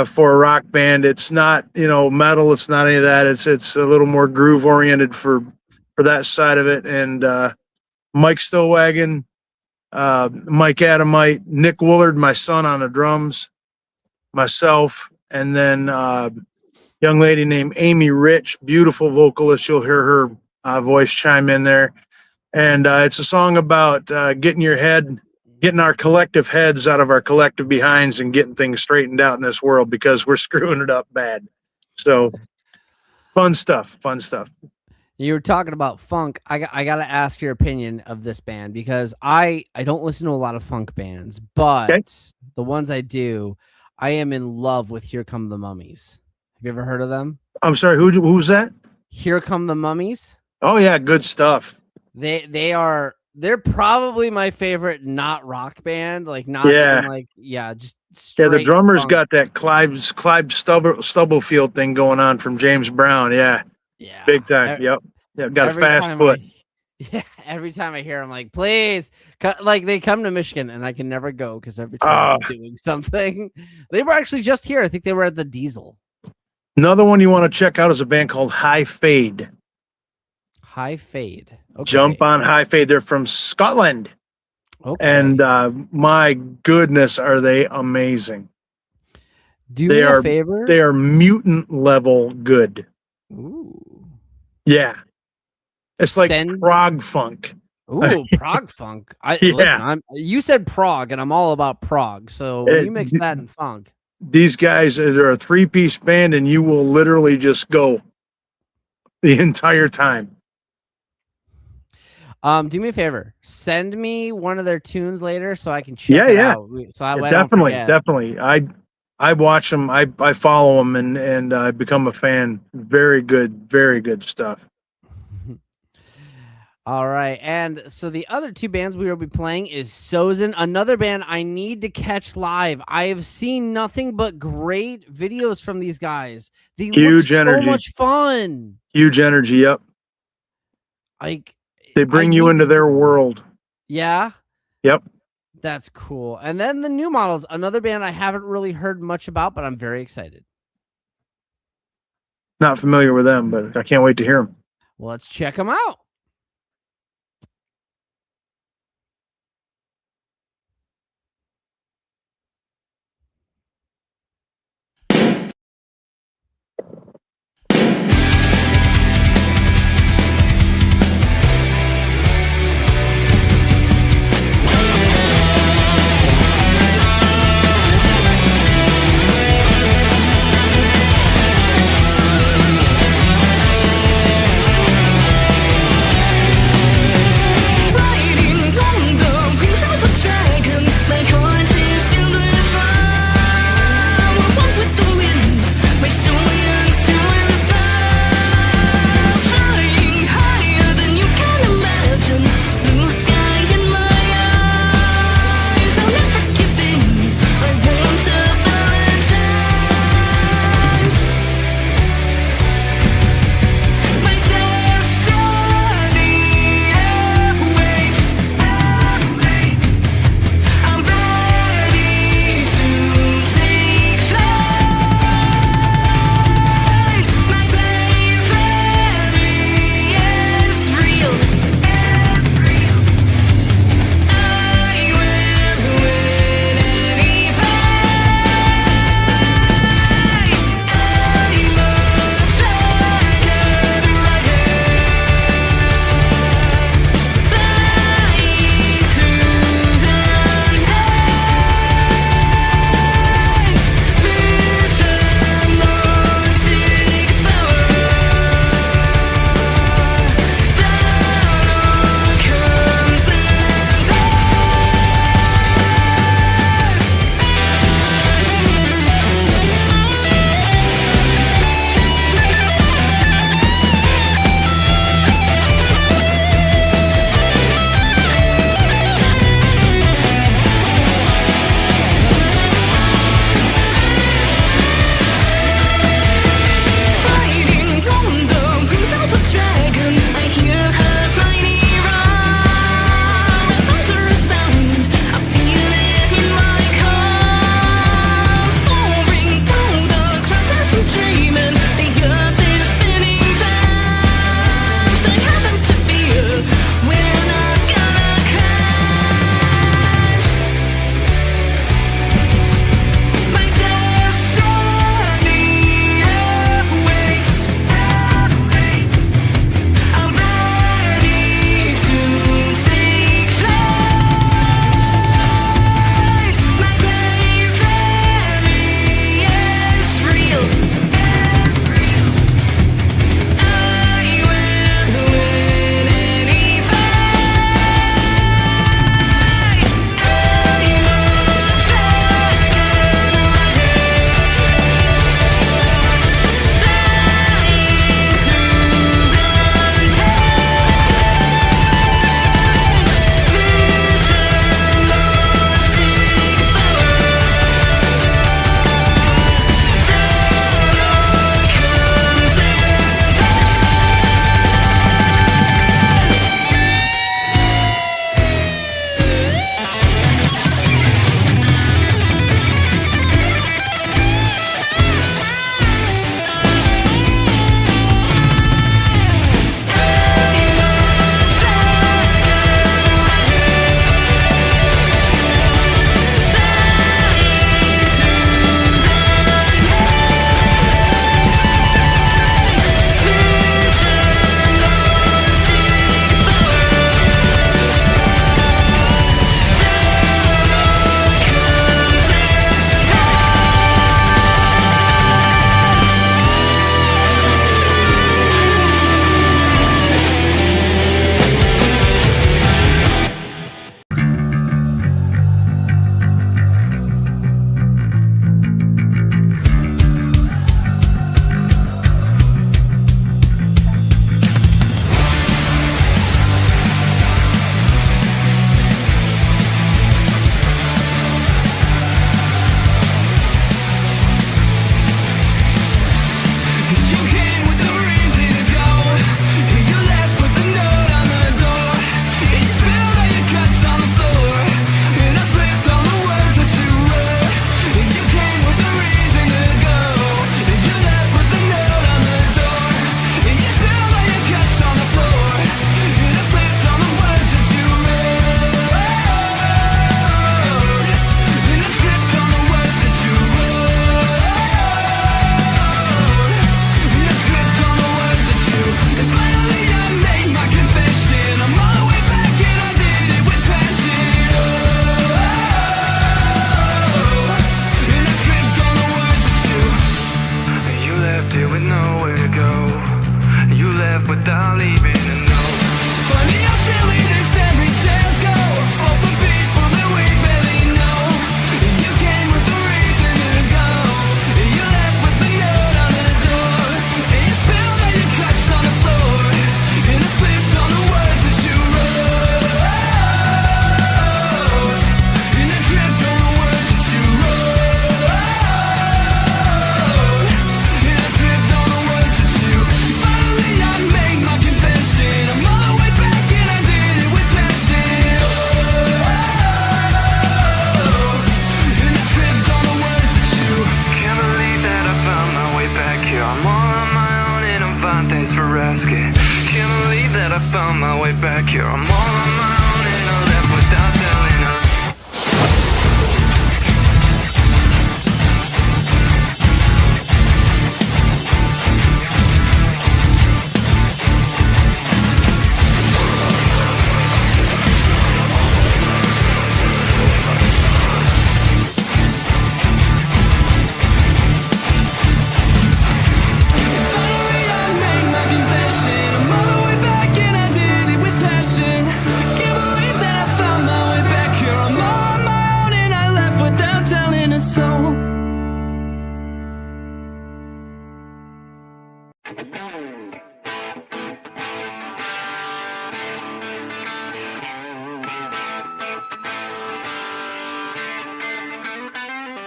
for a rock band. It's not, metal. It's not any of that. It's a little more groove oriented for that side of it. And Mike Stowwagon, Mike Adamite, Nick Woolard, my son on the drums, myself, and then young lady named Amy Rich, beautiful vocalist. You'll hear her voice chime in there. And it's a song about getting our collective heads out of our collective behinds and getting things straightened out in this world because we're screwing it up bad. So fun stuff. You were talking about funk. I got to ask your opinion of this band because I don't listen to a lot of funk bands, but the ones I do, I am in love with Here Come the Mummies. Have you ever heard of them? I'm sorry, who's that? Here Come the Mummies. Oh yeah, good stuff. They're probably my favorite not rock band. Like not Yeah. even just Yeah, straight the drummer's funk. got that Clive Stubblefield thing going on from James Brown. Yeah, Yeah, big time. Yep. Got a Every fast time foot. every time I hear them, like, please, like they come to Michigan and I can never go because every time I'm doing something. They were actually just here. I think they were at the Diesel. Another one you want to check out is a band called High Fade. High Fade. Okay. Jump on High Fade. They're from Scotland. Okay. And my goodness, are they amazing. Do me a favor. They are mutant level good. Ooh. Yeah. It's like prog funk. Ooh, prog funk. Listen, you said prog, and I'm all about prog. So when you mix that and funk. These guys, they're a 3-piece band, and you will literally just go the entire time. Do me a favor. Send me one of their tunes later so I can check it out. So I don't forget. Definitely. I watch them. I follow them, and I become a fan. Very good stuff. All right. And so the other two bands we will be playing is Sozin, another band I need to catch live. I have seen nothing but great videos from these guys. They look so much fun. Huge energy. Yep. Like they bring you into their world. Yeah. Yep. That's cool. And then the New Models, another band I haven't really heard much about, but I'm very excited. Not familiar with them, but I can't wait to hear them. Well, let's check them out.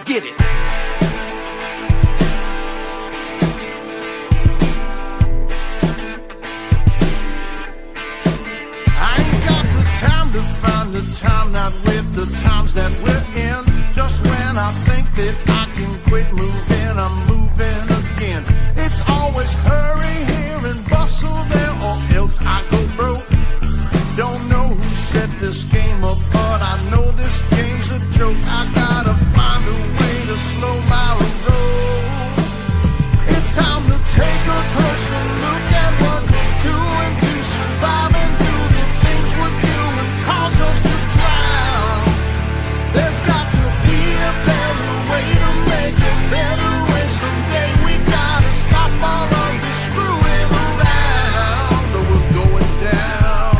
Get it. I ain't got the time to find the time, not with the times that we're in. Just when I think that I can quit moving, I'm moving again. It's always hurry here and bustle there, or else I go broke. Don't know who set this game up, but I know this game's a joke. I gotta find a way to slow my roll. It's time to take a closer look at what we're doing to survive and do the things we're doing cause us to drown. There's got to be a better way to make a better way. Someday we gotta stop all of this screwing around, or we're going down.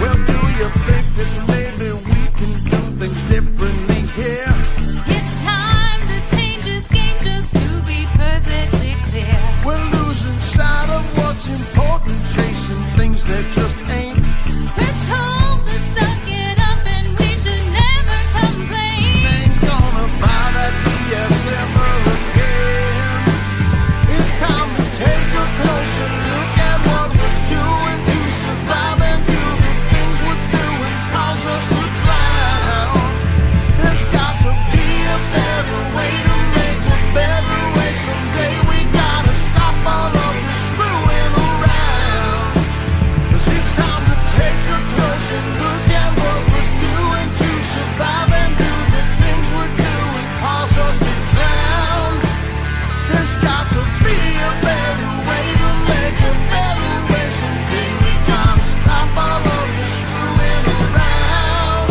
Well, do you think that maybe we can do things differently here? It's time to change this game just to be perfectly clear. We're losing sight of what's important, chasing things that just ain't. We're told to suck it up and we should never complain. Ain't gonna buy that BS ever again. It's time to take a closer look at what we're doing to survive and do the things we're doing cause us to drown. There's got to be a better way to make a better way. Someday we gotta stop all of this screwing around. 'Cause it's time to take a closer look at what we're doing to survive and do the things we're doing cause us to drown. There's got to be a better way to make a better way. Someday we gotta stop all of this screwing around.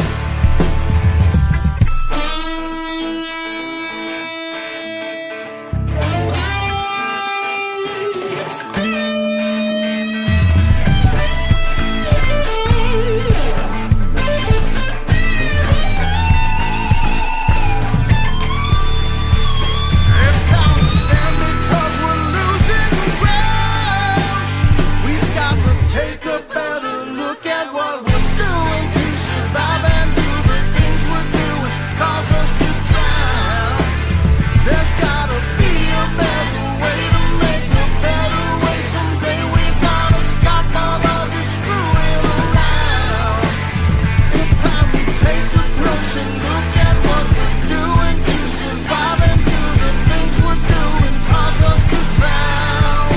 It's time to stand because we're losing ground. We've got to take a better look at what we're doing to survive and do the things we're doing cause us to drown. There's gotta be a better way to make a better way. Someday we gotta stop all of this screwing around. It's time to take a closer look at what we're doing to survive and do the things we're doing cause us to drown.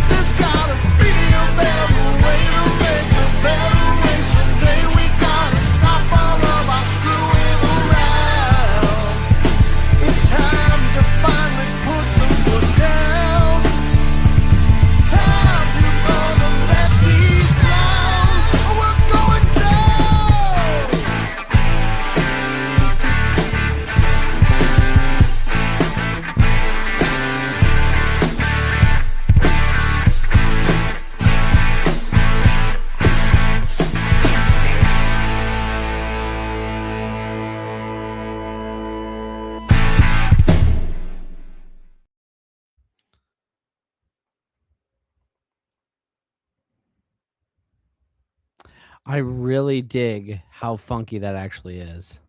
There's gotta be a better way to make a better way. Someday we gotta stop all of our screwing around. It's time to finally put the foot down. Time to let these clowns. We're going down. I really dig how funky that actually is.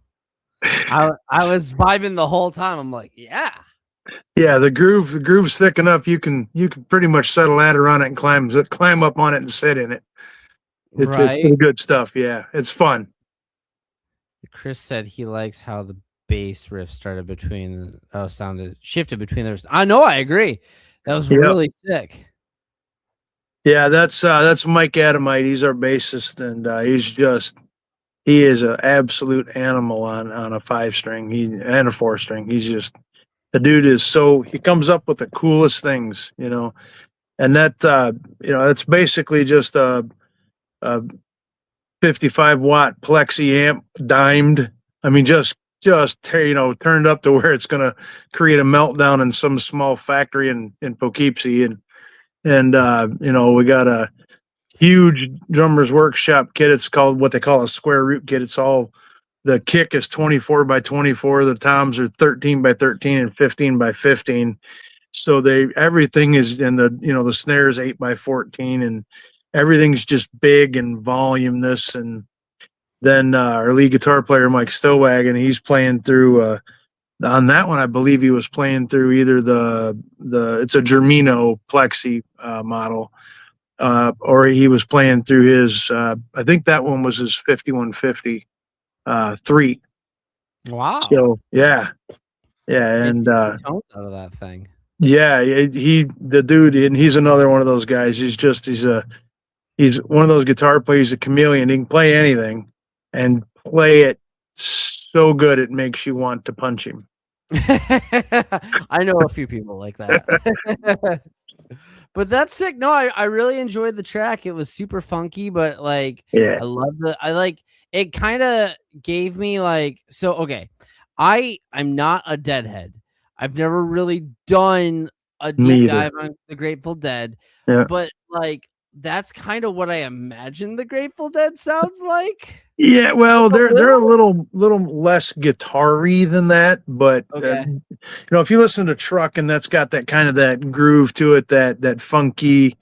I was vibing the whole time. I'm like, yeah. Yeah, the groove's thick enough. You can pretty much set a ladder on it and climb up on it and sit in it. It's Right. pretty good stuff. Yeah, it's fun. Chris said he likes how the bass riff shifted between those. I know, I agree. That was Yeah. really sick. Yeah, that's Mike Adamite. He's our bassist, and he is an absolute animal on a 5-string and a 4-string. The dude he comes up with the coolest things, and that it's basically just a 55-watt plexi amp dimed. I mean, just turned up to where it's going to create a meltdown in some small factory in Poughkeepsie, and we got a huge drummer's workshop kit. It's called what they call a square root kit. The kick is 24 by 24. The toms are 13 by 13 and 15 by 15. So everything is in the snare is 8 by 14, and everything's just big and voluminous. And then our lead guitar player, Mike Stillwagon, he's playing through on that one. I believe he was playing through either the it's a Germino Plexi model, or he was playing through his. I think that one was his 5150 3. Wow. So yeah, and tones out of that thing. yeah, the dude, and he's another one of those guys. He's one of those guitar players, a chameleon. He can play anything and play it so good it makes you want to punch him. I know a few people like that. But that's sick. No, I really enjoyed the track. It was super funky, but like Yeah. it kind of gave me like, so okay. I'm not a Deadhead. I've never really done a deep dive on the Grateful Dead. Yeah. But like that's kind of what I imagine the Grateful Dead sounds like. Yeah, well, they're a little less guitar-y than that, but Okay. if you listen to Truck, and that's got that kind of that groove to it, that funky.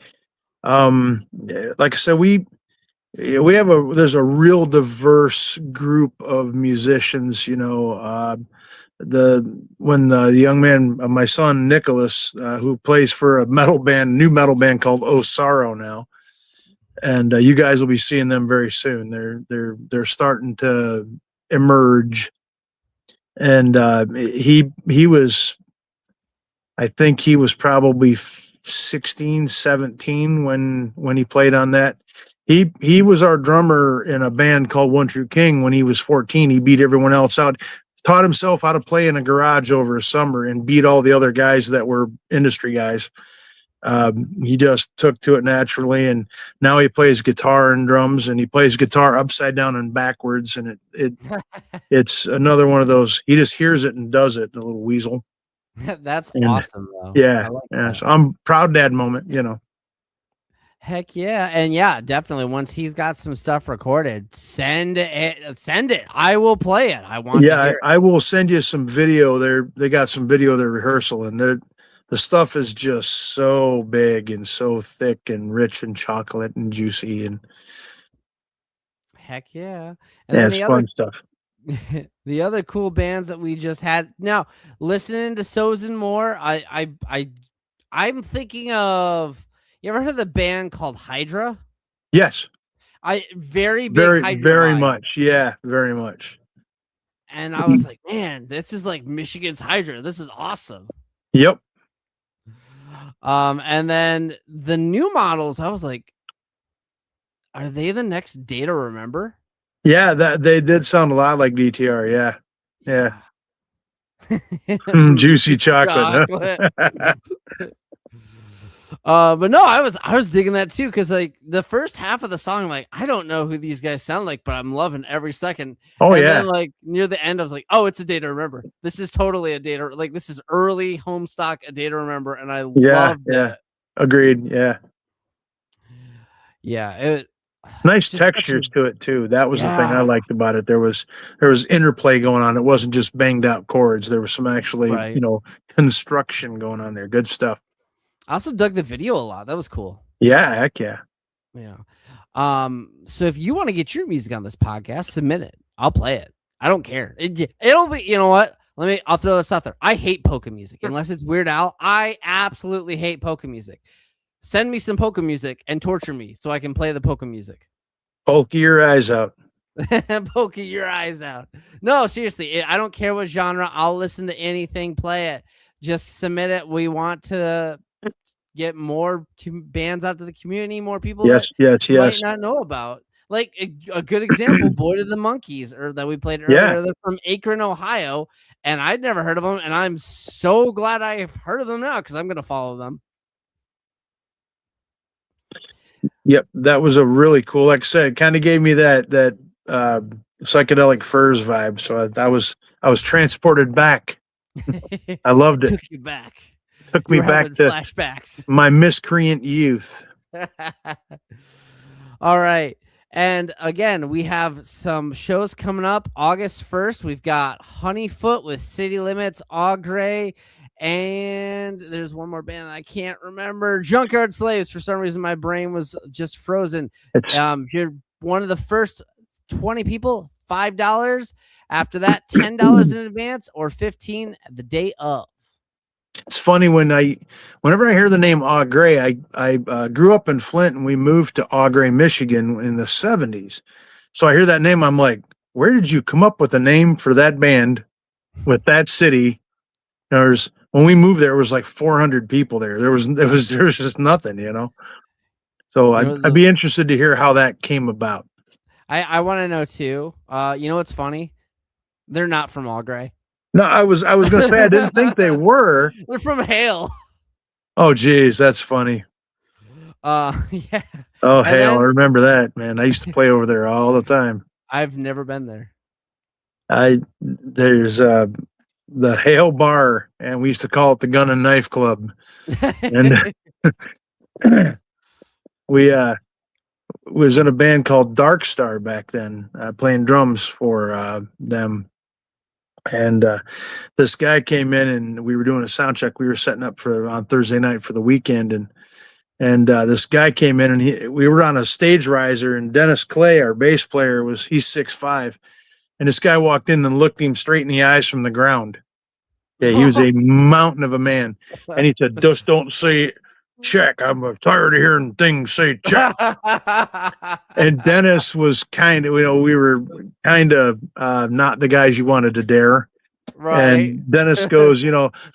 Like I said, there's a real diverse group of musicians. When the young man, my son Nicholas, who plays for a new metal band called Oh Sorrow now. And you guys will be seeing them very soon. They're starting to emerge, and he was, I think he was probably 16, 17 when he played on that. He was our drummer in a band called One True King when he was 14. He beat everyone else out. Taught himself how to play in a garage over a summer and beat all the other guys that were industry guys. He just took to it naturally, and now he plays guitar and drums, and he plays guitar upside down and backwards, and it's another one of those. He just hears it and does it. The little weasel. That's And, awesome, though. Yeah, I like yeah. that. So I'm proud dad moment. Heck yeah. And yeah, definitely. Once he's got some stuff recorded, send it. I will play it. I want to Yeah, hear it. I will send you some video. They got some video of their rehearsal, and the stuff is just so big and so thick and rich and chocolate and juicy, and Heck yeah. And yeah, then it's fun stuff. the other cool bands that we just had. Now, listening to Sozen more, I'm thinking of, you ever heard of the band called Hydra? Yes, Very big very, Hydra very vibe. much. Yeah, very much. And I was like, man, this is like Michigan's Hydra. This is awesome. Yep. And then the new models, I was like, are they the next Day to Remember? Yeah, that they did sound a lot like DTR. Yeah, yeah. Juicy chocolate. Huh? But no, I was digging that too, because like the first half of the song, like I don't know who these guys sound like, but I'm loving every second. Oh, and yeah. then like near the end, I was like, oh, it's a Day to Remember. This is totally a Day to, like this is early Homestock, a Day to Remember, and I loved yeah. it. Agreed. Yeah. Yeah, Nice just got textures to it too. That was the thing I Yeah. liked about it. There was interplay going on. It wasn't just banged out chords. There was some actually, Right. construction going on there. Good stuff. I also dug the video a lot. That was cool. Yeah, heck yeah. Yeah. So if you want to get your music on this podcast, submit it. I'll play it. I don't care. It'll be, you know what? I'll throw this out there. I hate polka music unless it's Weird Al. I absolutely hate polka music. Send me some polka music and torture me so I can play the polka music. Polka your eyes out. Polka your eyes out. No, seriously. I don't care what genre. I'll listen to anything. Play it. Just submit it. We want to get more bands out to the community, more people Yes, yes, yes. might not know about. Like a good example, Boy to the Monkeys, or that we played earlier. Yeah. They're from Akron, Ohio, and I'd never heard of them, and I'm so glad I've heard of them now because I'm gonna follow them. Yep, that was a really cool. Like I said, kind of gave me that psychedelic furs vibe. So I was transported back. I loved it. Took you back. Took You me were back having to flashbacks. my miscreant youth. All right. And again, we have some shows coming up. August 1st, we've got Honeyfoot with City Limits, Augray, And there's one more band that I can't remember. Junkyard Slaves. For some reason, my brain was just frozen. If you're one of the first 20 people, $5. After that, $10 in advance or $15 the day of. It's funny whenever I hear the name Au Gray, I grew up in Flint and we moved to Au Gray, Michigan in the 70s. So I hear that name. I'm like, where did you come up with a name for that band with that city? When we moved there, it was like 400 people there. There was just nothing, you know? So I'd be interested to hear how that came about. I want to know too. You know what's funny? They're not from Au Gray. No, I was going to say I didn't think they were. They're from Hale. Oh, geez, that's funny. Yeah. Oh, Hale, I remember that, man. I used to play over there all the time. I've never been there. There's the Hale Bar, and we used to call it the Gun and Knife Club. And we was in a band called Dark Star back then, playing drums for them. And this guy came in, and we were doing a sound check. We were setting up on Thursday night for the weekend, and this guy came in, and we were on a stage riser, and Dennis Clay, our bass player, he's 6'5", and this guy walked in and looked him straight in the eyes from the ground. Yeah, he was a mountain of a man, and he said, "Just don't say check. I'm tired of hearing things say check." And Dennis was kind of, we were kind of not the guys you wanted to dare. Right. And Dennis goes,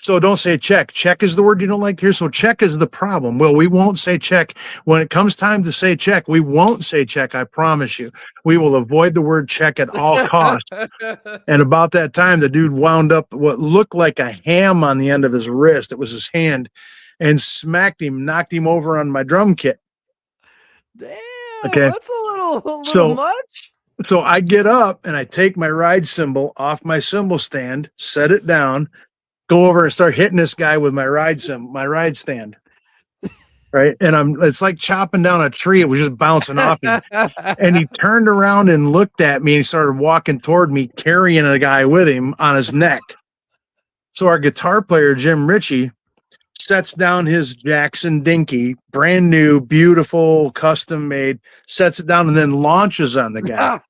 so don't say check. Check is the word you don't like to hear. So check is the problem. Well, we won't say check. When it comes time to say check, we won't say check. I promise you. We will avoid the word check at all costs. And about that time, the dude wound up what looked like a ham on the end of his wrist. It was his hand, and smacked him, knocked him over on my drum kit. Damn, okay. That's a little much. So I get up and I take my ride cymbal off my cymbal stand, set it down, go over and start hitting this guy with my ride stand. Right. And it's like chopping down a tree. It was just bouncing off him. And he turned around and looked at me, and he started walking toward me, carrying a guy with him on his neck. So our guitar player, Jim Ritchie, sets down his Jackson Dinky, brand new, beautiful, custom made, sets it down, and then launches on the guy.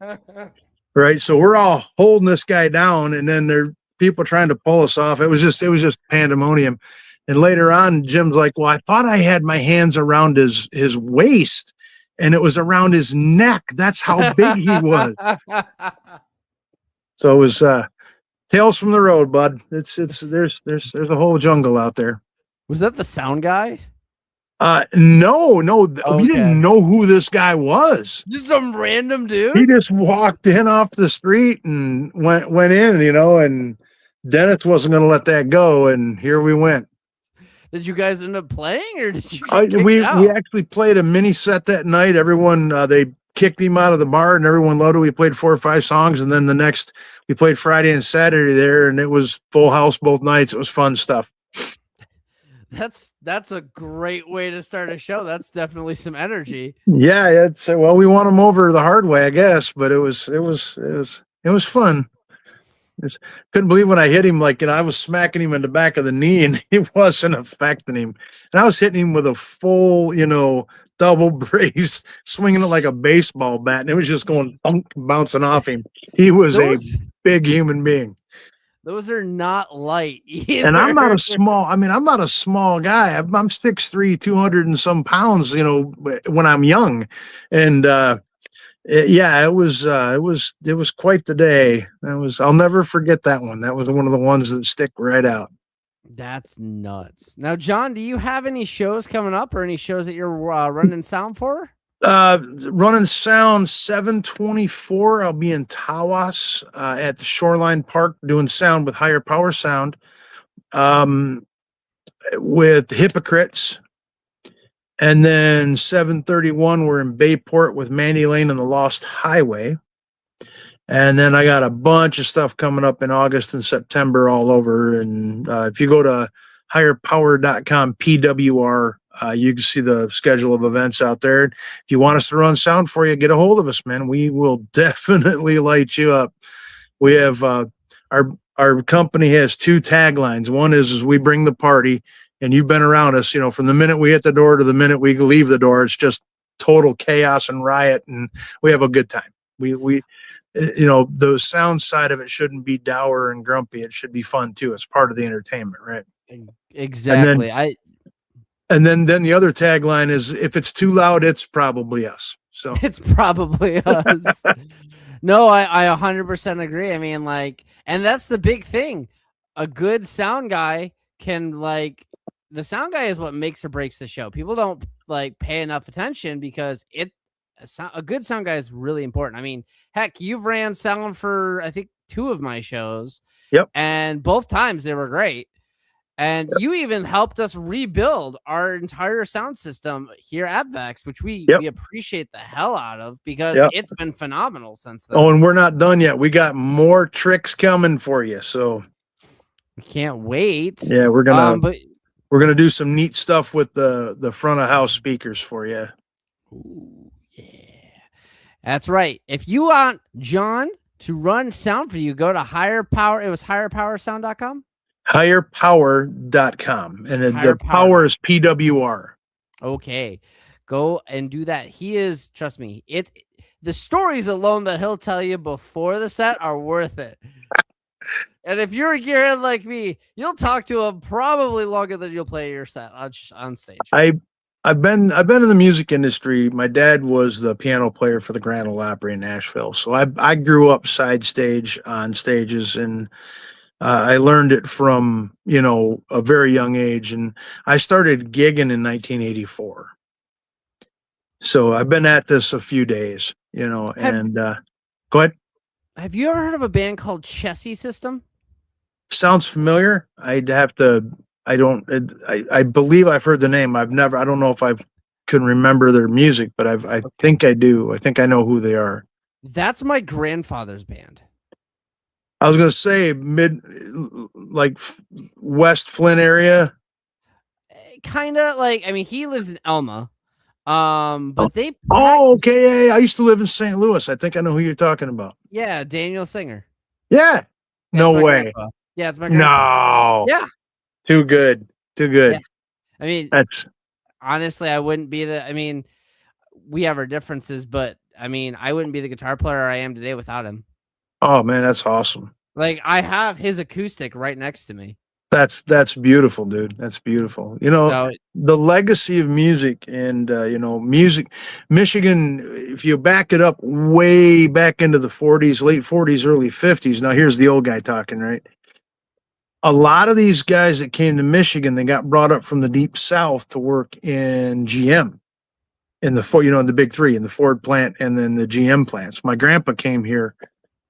Right. So we're all holding this guy down, and then there are people trying to pull us off. It was just pandemonium. And later on, Jim's like, "Well, I thought I had my hands around his waist, and it was around his neck. That's how big he was." So it was tales from the road, bud. There's a whole jungle out there. Was that the sound guy? No. We didn't know who this guy was. Just some random dude. He just walked in off the street and went in, and Dennis wasn't going to let that go, and here we went. Did you guys end up playing, or did you? We actually played a mini set that night. Everyone they kicked him out of the bar, and everyone loved it. We played 4 or 5 songs, and then we played Friday and Saturday there, and it was full house both nights. It was fun stuff. That's a great way to start a show. That's definitely some energy. Yeah, we won him over the hard way, I guess, but it was fun. Couldn't believe when I hit him, I was smacking him in the back of the knee, and it wasn't affecting him. And I was hitting him with a full, double brace, swinging it like a baseball bat, and it was just going bouncing off him. He was a big human being. Those are not light either. And I'm not a small guy. I'm 6'3", 200 and some pounds, when I'm young. And it was quite the day. I'll never forget that one. That was one of the ones that stick right out. That's nuts. Now, John, do you have any shows coming up, or any shows that you're running sound for? Running sound 7/24. I'll be in Tawas at the Shoreline Park doing sound with Higher Power Sound with Hypocrites. And then 7/31, we're in Bayport with Mandy Lane and the Lost Highway. And then I got a bunch of stuff coming up in August and September all over. And if you go to higherpower.com, PWR, you can see the schedule of events out there. If you want us to run sound for you, get a hold of us, man. We will definitely light you up. We have our our company has two taglines. One is we bring the party, and you've been around us, from the minute we hit the door to the minute we leave the door, it's just total chaos and riot, and we have a good time. We the sound side of it shouldn't be dour and grumpy. It should be fun too. It's part of the entertainment, right? Exactly. And then the other tagline is, if it's too loud, it's probably us. So It's probably us. No, I 100% agree. I mean, and that's the big thing. A good sound guy can the sound guy is what makes or breaks the show. People don't pay enough attention because a good sound guy is really important. I mean, heck, you've ran sound for I think 2 of my shows. Yep. And both times they were great. And you even helped us rebuild our entire sound system here at Vex, which we appreciate the hell out of because it's been phenomenal since then. Oh, and we're not done yet. We got more tricks coming for you. So we can't wait. Yeah, we're gonna do some neat stuff with the front of house speakers for you. Ooh, yeah. That's right. If you want John to run sound for you, go to Higher Power. It was higherpowersound.com. Higherpower.com, and the power is PWR. Okay, go and do that. He is, trust me, the stories alone that he'll tell you before the set are worth it. And if you're a gearhead like me, you'll talk to him probably longer than you'll play your set on stage. I've been in the music industry. My dad was the piano player for the Grand Ole Opry in Nashville, so I grew up side stage on stages, and I learned it from, a very young age, and I started gigging in 1984. So I've been at this a few days, go ahead. Have you ever heard of a band called Chessie System? Sounds familiar. I believe I've heard the name. I don't know if I can remember their music, but I think I do. I think I know who they are. That's my grandfather's band. I was going to say West Flint area. Kind of he lives in Elma. But they. Okay. I used to live in St. Louis. I think I know who you're talking about. Yeah, Daniel Singer. Yeah. No way. Grandpa. Yeah, it's my grandpa. No. Yeah. Too good. Yeah. I mean, honestly, I wouldn't be we have our differences, but I wouldn't be the guitar player I am today without him. Oh man, that's awesome. I have his acoustic right next to me. That's beautiful, dude. That's beautiful. The legacy of music and music, Michigan, if you back it up way back into the 40s, late 40s, early 50s. Now here's the old guy talking, right? A lot of these guys that came to Michigan, they got brought up from the deep South to work in GM, in the big three, in the Ford plant and then the GM plants. My grandpa came here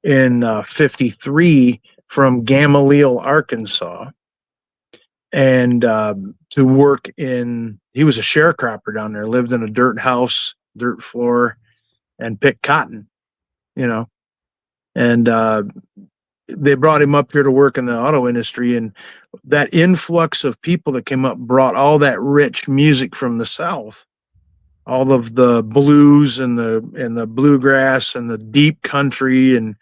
in 53 from Gamaliel, Arkansas, and to work he was a sharecropper down there, lived in a dirt house, dirt floor, and picked cotton, and they brought him up here to work in the auto industry, and that influx of people that came up brought all that rich music from the South, all of the blues and the bluegrass and the deep country, and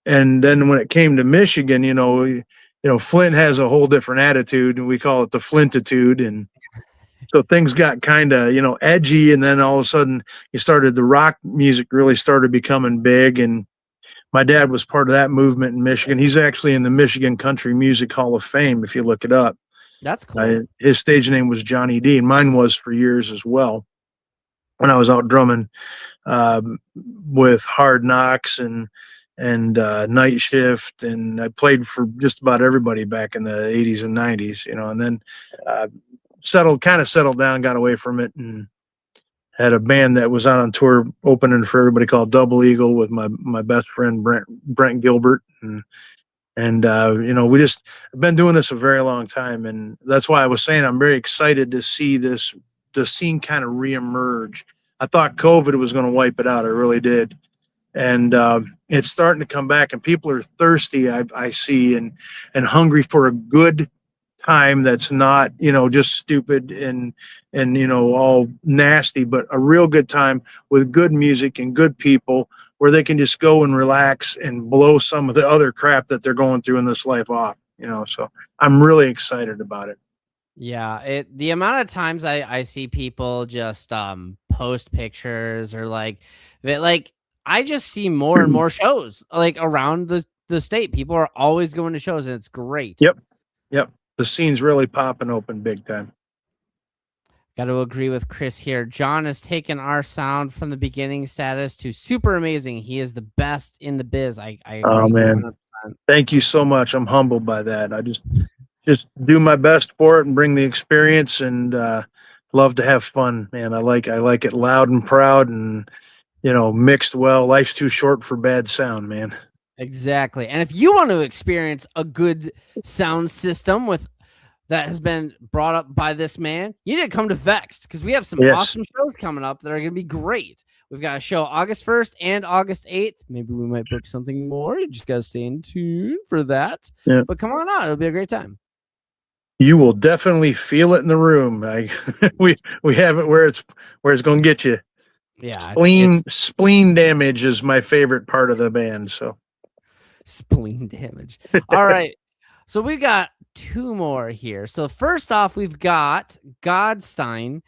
then when it came to Michigan, Flint has a whole different attitude, and we call it the Flintitude, and so things got kind of edgy, and then all of a sudden the rock music really started becoming big, and my dad was part of that movement in Michigan. He's actually in the Michigan Country Music Hall of Fame, if you look it up. That's cool. His stage name was Johnny D, and mine was for years as well. When I was out drumming with Hard Knocks and Night Shift, and I played for just about everybody back in the 80s and 90s, and then settled down, got away from it, and had a band that was out on tour opening for everybody called Double Eagle with my best friend Brent Gilbert, and we just have been doing this a very long time, and that's why I was saying I'm very excited to see the scene kind of reemerge. I thought COVID was going to wipe it out. I really did. And it's starting to come back, and people are thirsty, I see, and hungry for a good time that's not, just stupid and all nasty, but a real good time with good music and good people where they can just go and relax and blow some of the other crap that they're going through in this life off, so I'm really excited about it. Yeah, the amount of times I see people just post pictures or like I just see more and more shows like around the state. People are always going to shows and it's great. Yep. The scene's really popping open big time. Got to agree with Chris here. John has taken our sound from the beginning status to super amazing. He is the best in the biz. I agree. Oh man, 100%. Thank you so much. I'm humbled by that. I just do my best for it and bring the experience, and love to have fun, man. I like it loud and proud, and mixed well. Life's too short for bad sound, man. Exactly. And if you want to experience a good sound system that has been brought up by this man, you need to come to Vexed, because we have some awesome shows coming up that are going to be great. We've got a show August 1st and August 8th. Maybe we might book something more. You just got to stay in tune for that. Yeah. But come on out. It'll be a great time. You will definitely feel it in the room. We have it where it's going to get you. Yeah. Spleen damage is my favorite part of the band. So spleen damage. All right. So we got two more here. So first off, we've got Godstein.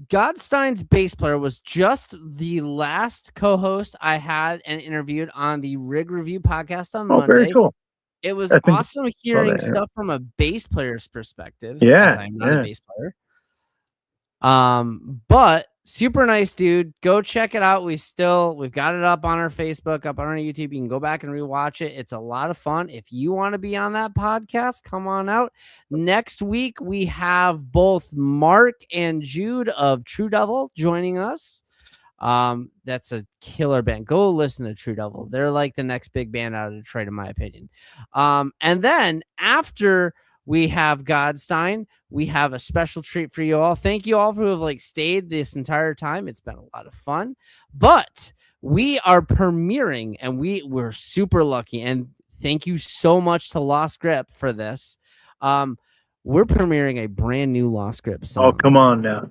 Godstein's bass player was just the last co-host I had and interviewed on the Rig Review podcast on Monday. Very cool. It was awesome hearing stuff from a bass player's perspective. Yeah. I'm not a bass player. But super nice dude. Go check it out. We've got it up on our Facebook, up on our YouTube. You can go back and rewatch it. It's a lot of fun. If you want to be on that podcast, come on out. Next week, we have both Mark and Jude of True Devil joining us. That's a killer band. Go listen to True Devil. They're like the next big band out of Detroit, in my opinion. And then after we have Godstein, we have a special treat for you all. Thank you all who have stayed this entire time. It's been a lot of fun, but we are premiering, and we're super lucky. And thank you so much to Lost Grip for this. We're premiering a brand new Lost Grip song. Oh, come on now.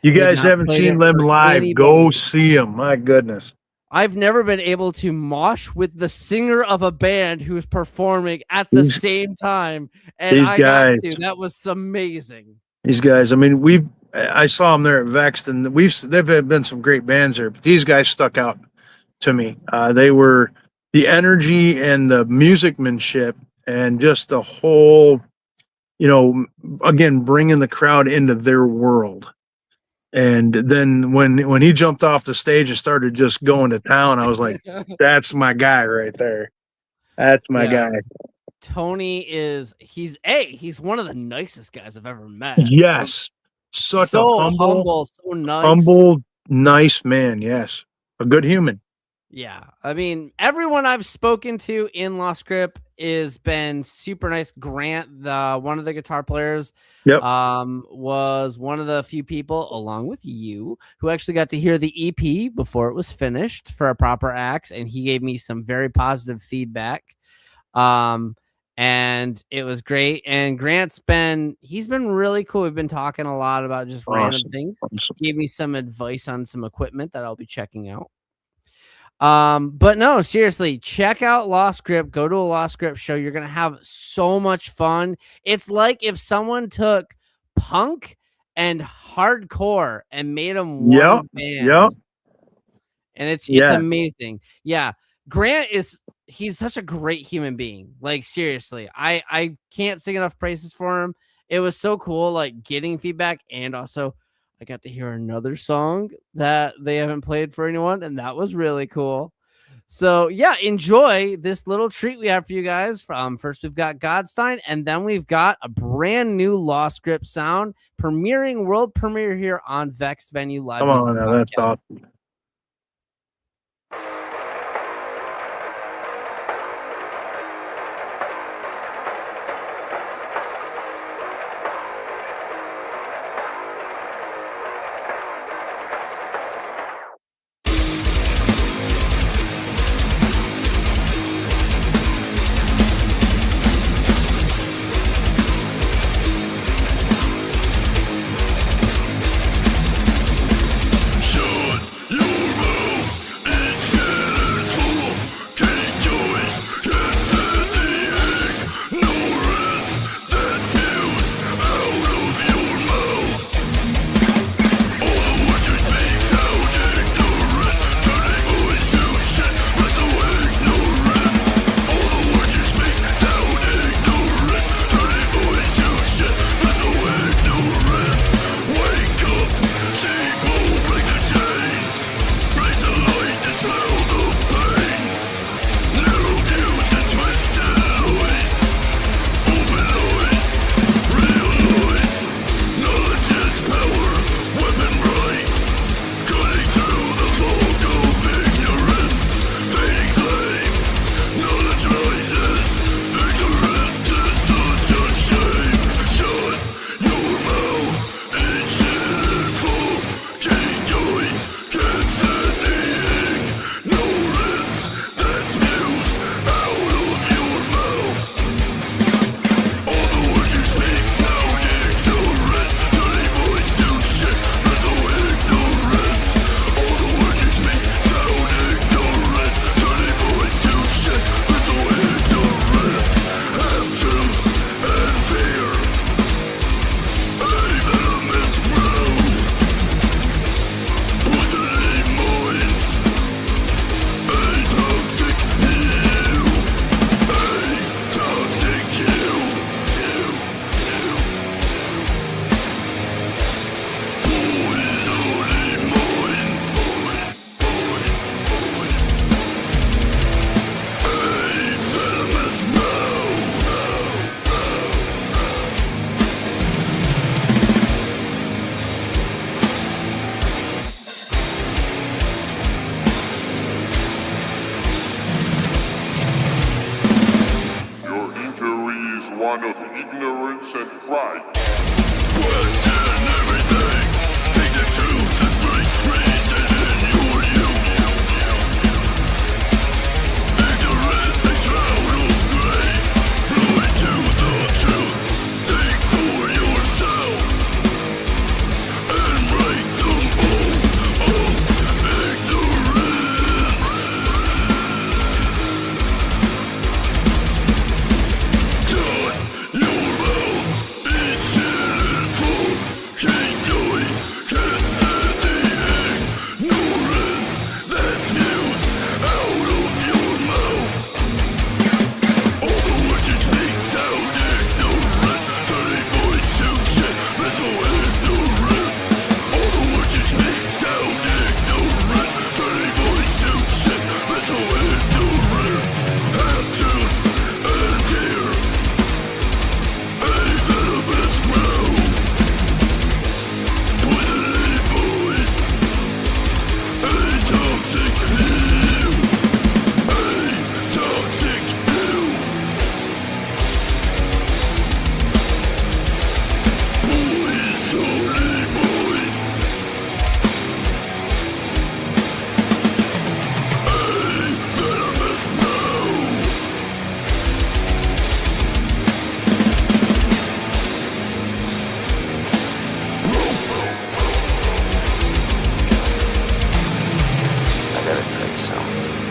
You guys haven't seen them live. Go see them. My goodness. I've never been able to mosh with the singer of a band who's performing at the same time. And I got to. That was amazing. These guys, I mean, I saw them there at Vexed, and they've been some great bands there, but these guys stuck out to me. They were the energy and the musicmanship and just the whole, again, bringing the crowd into their world. And then when he jumped off the stage and started just going to town, I was like, that's my guy right there. That's my guy. Tony he's one of the nicest guys I've ever met. Yes. Such a humble, so nice. Humble, nice man. Yes. A good human. Yeah. I mean, everyone I've spoken to in Lost Grip has been super nice. Grant, one of the guitar players, was one of the few people, along with you, who actually got to hear the EP before it was finished for a proper axe, and he gave me some very positive feedback. And it was great. And he's been really cool. We've been talking a lot about just random things. Gave me some advice on some equipment that I'll be checking out. But no, seriously, check out Lost Grip. Go to a Lost Grip show. You're going to have so much fun. It's like if someone took punk and hardcore and made them one band. Yep. And it's amazing. Yeah. Grant he's such a great human being. Seriously, I can't sing enough praises for him. It was so cool, getting feedback, and also I got to hear another song that they haven't played for anyone, and that was really cool. So yeah, enjoy this little treat we have for you guys. First we've got Godstein, and then we've got a brand new Lost Grip sound premiering world premiere here on Vexed Venue Live. Come on now, that's awesome. ignorance and pride.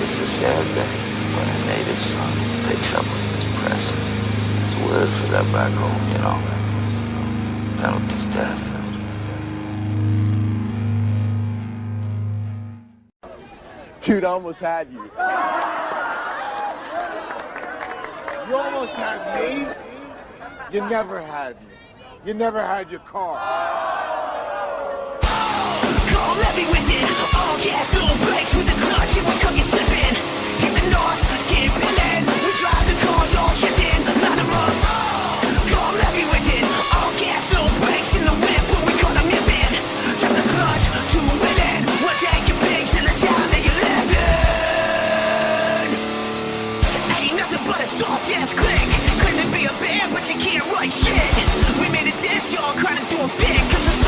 It's a sad day when a native son picks up his press. It's word for that back home, you know. Penalty's death. Dude, I almost had you. You almost had me. You never had me. You never had your car. Come let me with it. All gas, no brakes with the clutch. It will come you slipping. Hit the north, skid pillin'. We drive the cars all shit in. Line them up. Come let me with it. All gas, no brakes in the whip when we call them yippin'. Drop the clutch to winning. We'll take your pigs in the town that you live in. Ain't nothing but a soft ass click. Claim to be a band, but you can't write shit. We made a diss, y'all crying to do a bit. Cause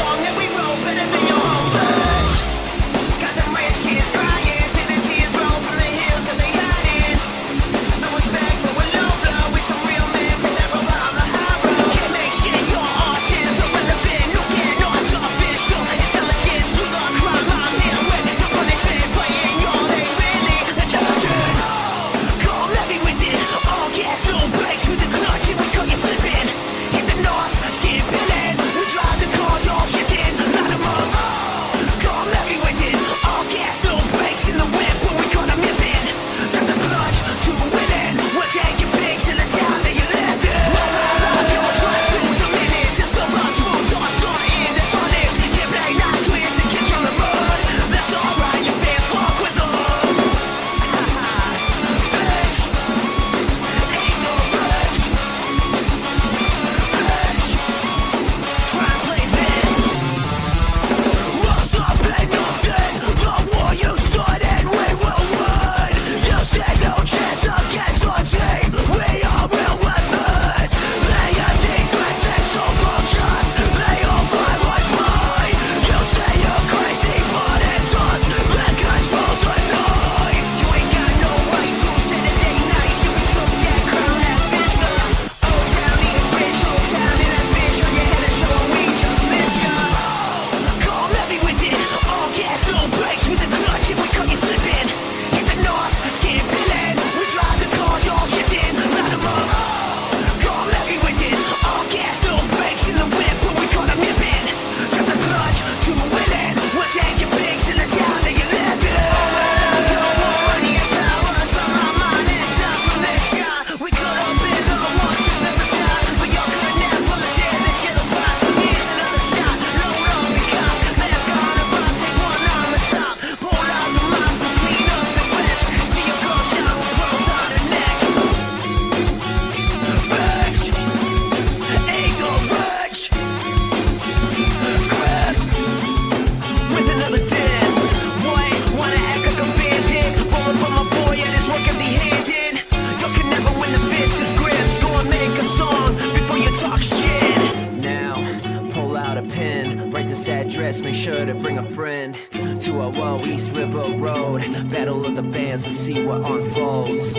make sure to bring a friend to our Wall East River Road. Battle of the bands and see what unfolds.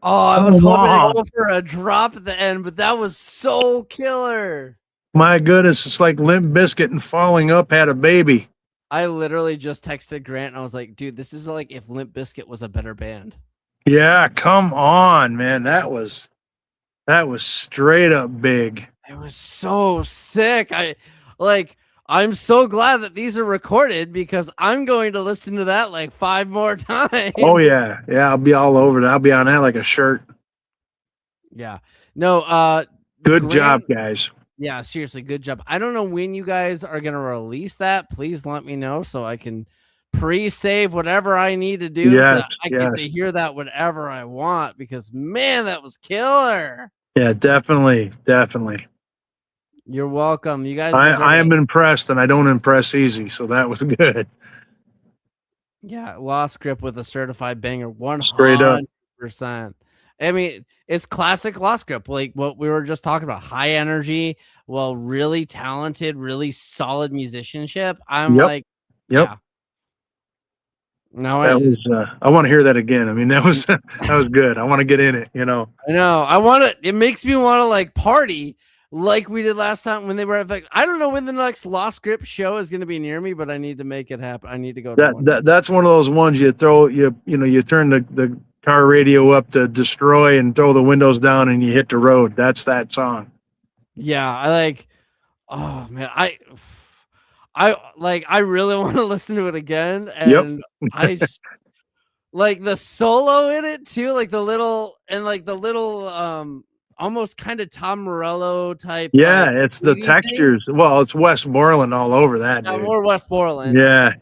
Oh, I was hoping to go for a drop at the end, but that was so killer. My goodness, it's like Limp Bizkit and Falling Up had a baby. I literally just texted Grant and I was like, dude, this is like if Limp Bizkit was a better band. Yeah, come on, man. That was straight up big. It was so sick. I'm so glad that these are recorded because I'm going to listen to that like 5 more times. Oh yeah. Yeah, I'll be all over that. I'll be on that like a shirt. Yeah. No, good job, guys. Yeah, seriously, good job. I don't know when you guys are going to release that. Please let me know so I can pre-save whatever I need to do. Yes, I get to hear that whenever I want because man, that was killer. Yeah, definitely. You're welcome. You guys. I am impressed, and I don't impress easy, so that was good. Yeah, Lost Grip with a certified banger, 100%. Straight up. I mean, it's classic Lost Grip, like what we were just talking about. High energy, well, really talented, really solid musicianship. I'm Yep. yeah. No, That was. I want to hear that again. I mean, that was good. I want to get in it. You know. I know. I want to. It makes me want to like party like we did last time when they were at. I don't know when the next Lost Grip show is going to be near me, but I need to make it happen. I need to go. That's one of those ones you throw. You turn the car radio up to destroy and throw the windows down and you hit the road. That's that song. Yeah, I like. Oh man, I really want to listen to it again, and I just like the solo in it too, like the little almost kind of Tom Morello type. Yeah, it's the textures. Things. Well, it's Wes Borland all over that. Yeah, dude. more Wes Borland. Yeah,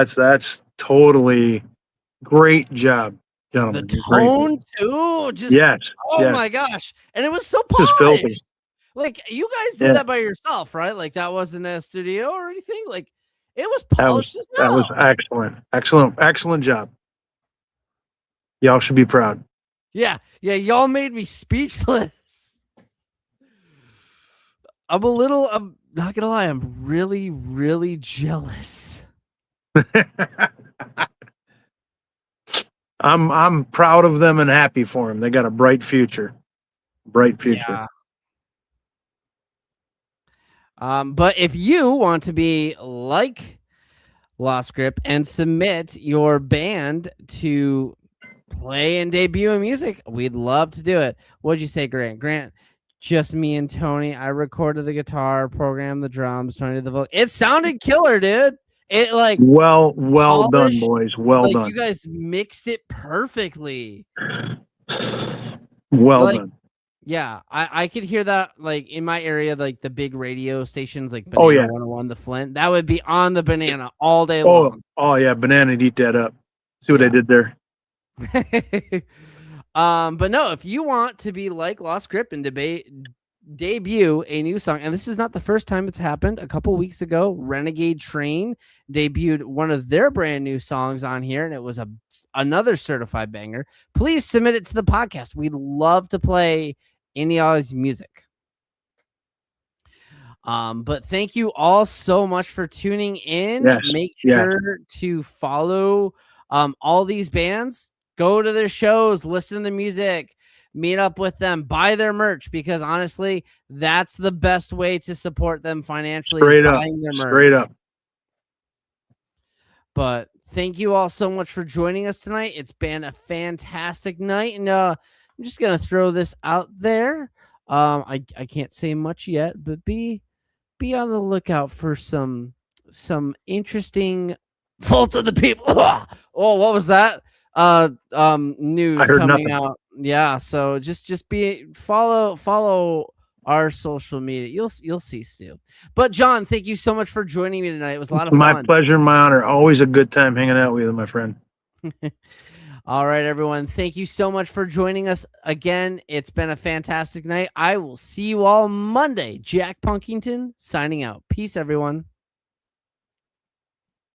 that's totally great job, gentlemen. The tone too, just my gosh, and it was so polished. Like you guys did that by yourself, right? Like that wasn't a studio or anything. Like it was polished as hell. That was excellent job. Y'all should be proud. Yeah, y'all made me speechless. I'm not gonna lie, I'm really, really jealous. I'm proud of them and happy for them. They got a bright future. Yeah. But if you want to be like Lost Grip and submit your band to play and debut in music, we'd love to do it. What'd you say, Grant? Grant, just me and Tony. I recorded the guitar, programmed the drums, Tony did the vocal. It sounded killer, dude. It like well done, boys. Well done. You guys mixed it perfectly. Well done. Yeah, I could hear that like in my area, like the big radio stations like Banana 101, the Flint. That would be on the Banana all day long. Oh yeah, Banana'd eat that up. See what I did there. But no, if you want to be like Lost Grip and debut a new song, and this is not the first time it's happened. A couple weeks ago, Renegade Train debuted one of their brand new songs on here, and it was another certified banger. Please submit it to the podcast. We'd love to play any of y'all's music. But thank you all so much for tuning in. Yes. Make sure to follow all these bands. Go to their shows, listen to the music, meet up with them, buy their merch, because honestly, that's the best way to support them financially. Buying their merch. Straight up. But thank you all so much for joining us tonight. It's been a fantastic night, and I'm just gonna throw this out there. I can't say much yet, but be on the lookout for some interesting fault of the people. Oh, what was that? News coming out. Yeah, so just follow our social media. You'll see Stu. But John, thank you so much for joining me tonight. It was a lot of fun. My pleasure, my honor. Always a good time hanging out with you, my friend. All right, everyone. Thank you so much for joining us again. It's been a fantastic night. I will see you all Monday. Jack Punkington signing out. Peace, everyone.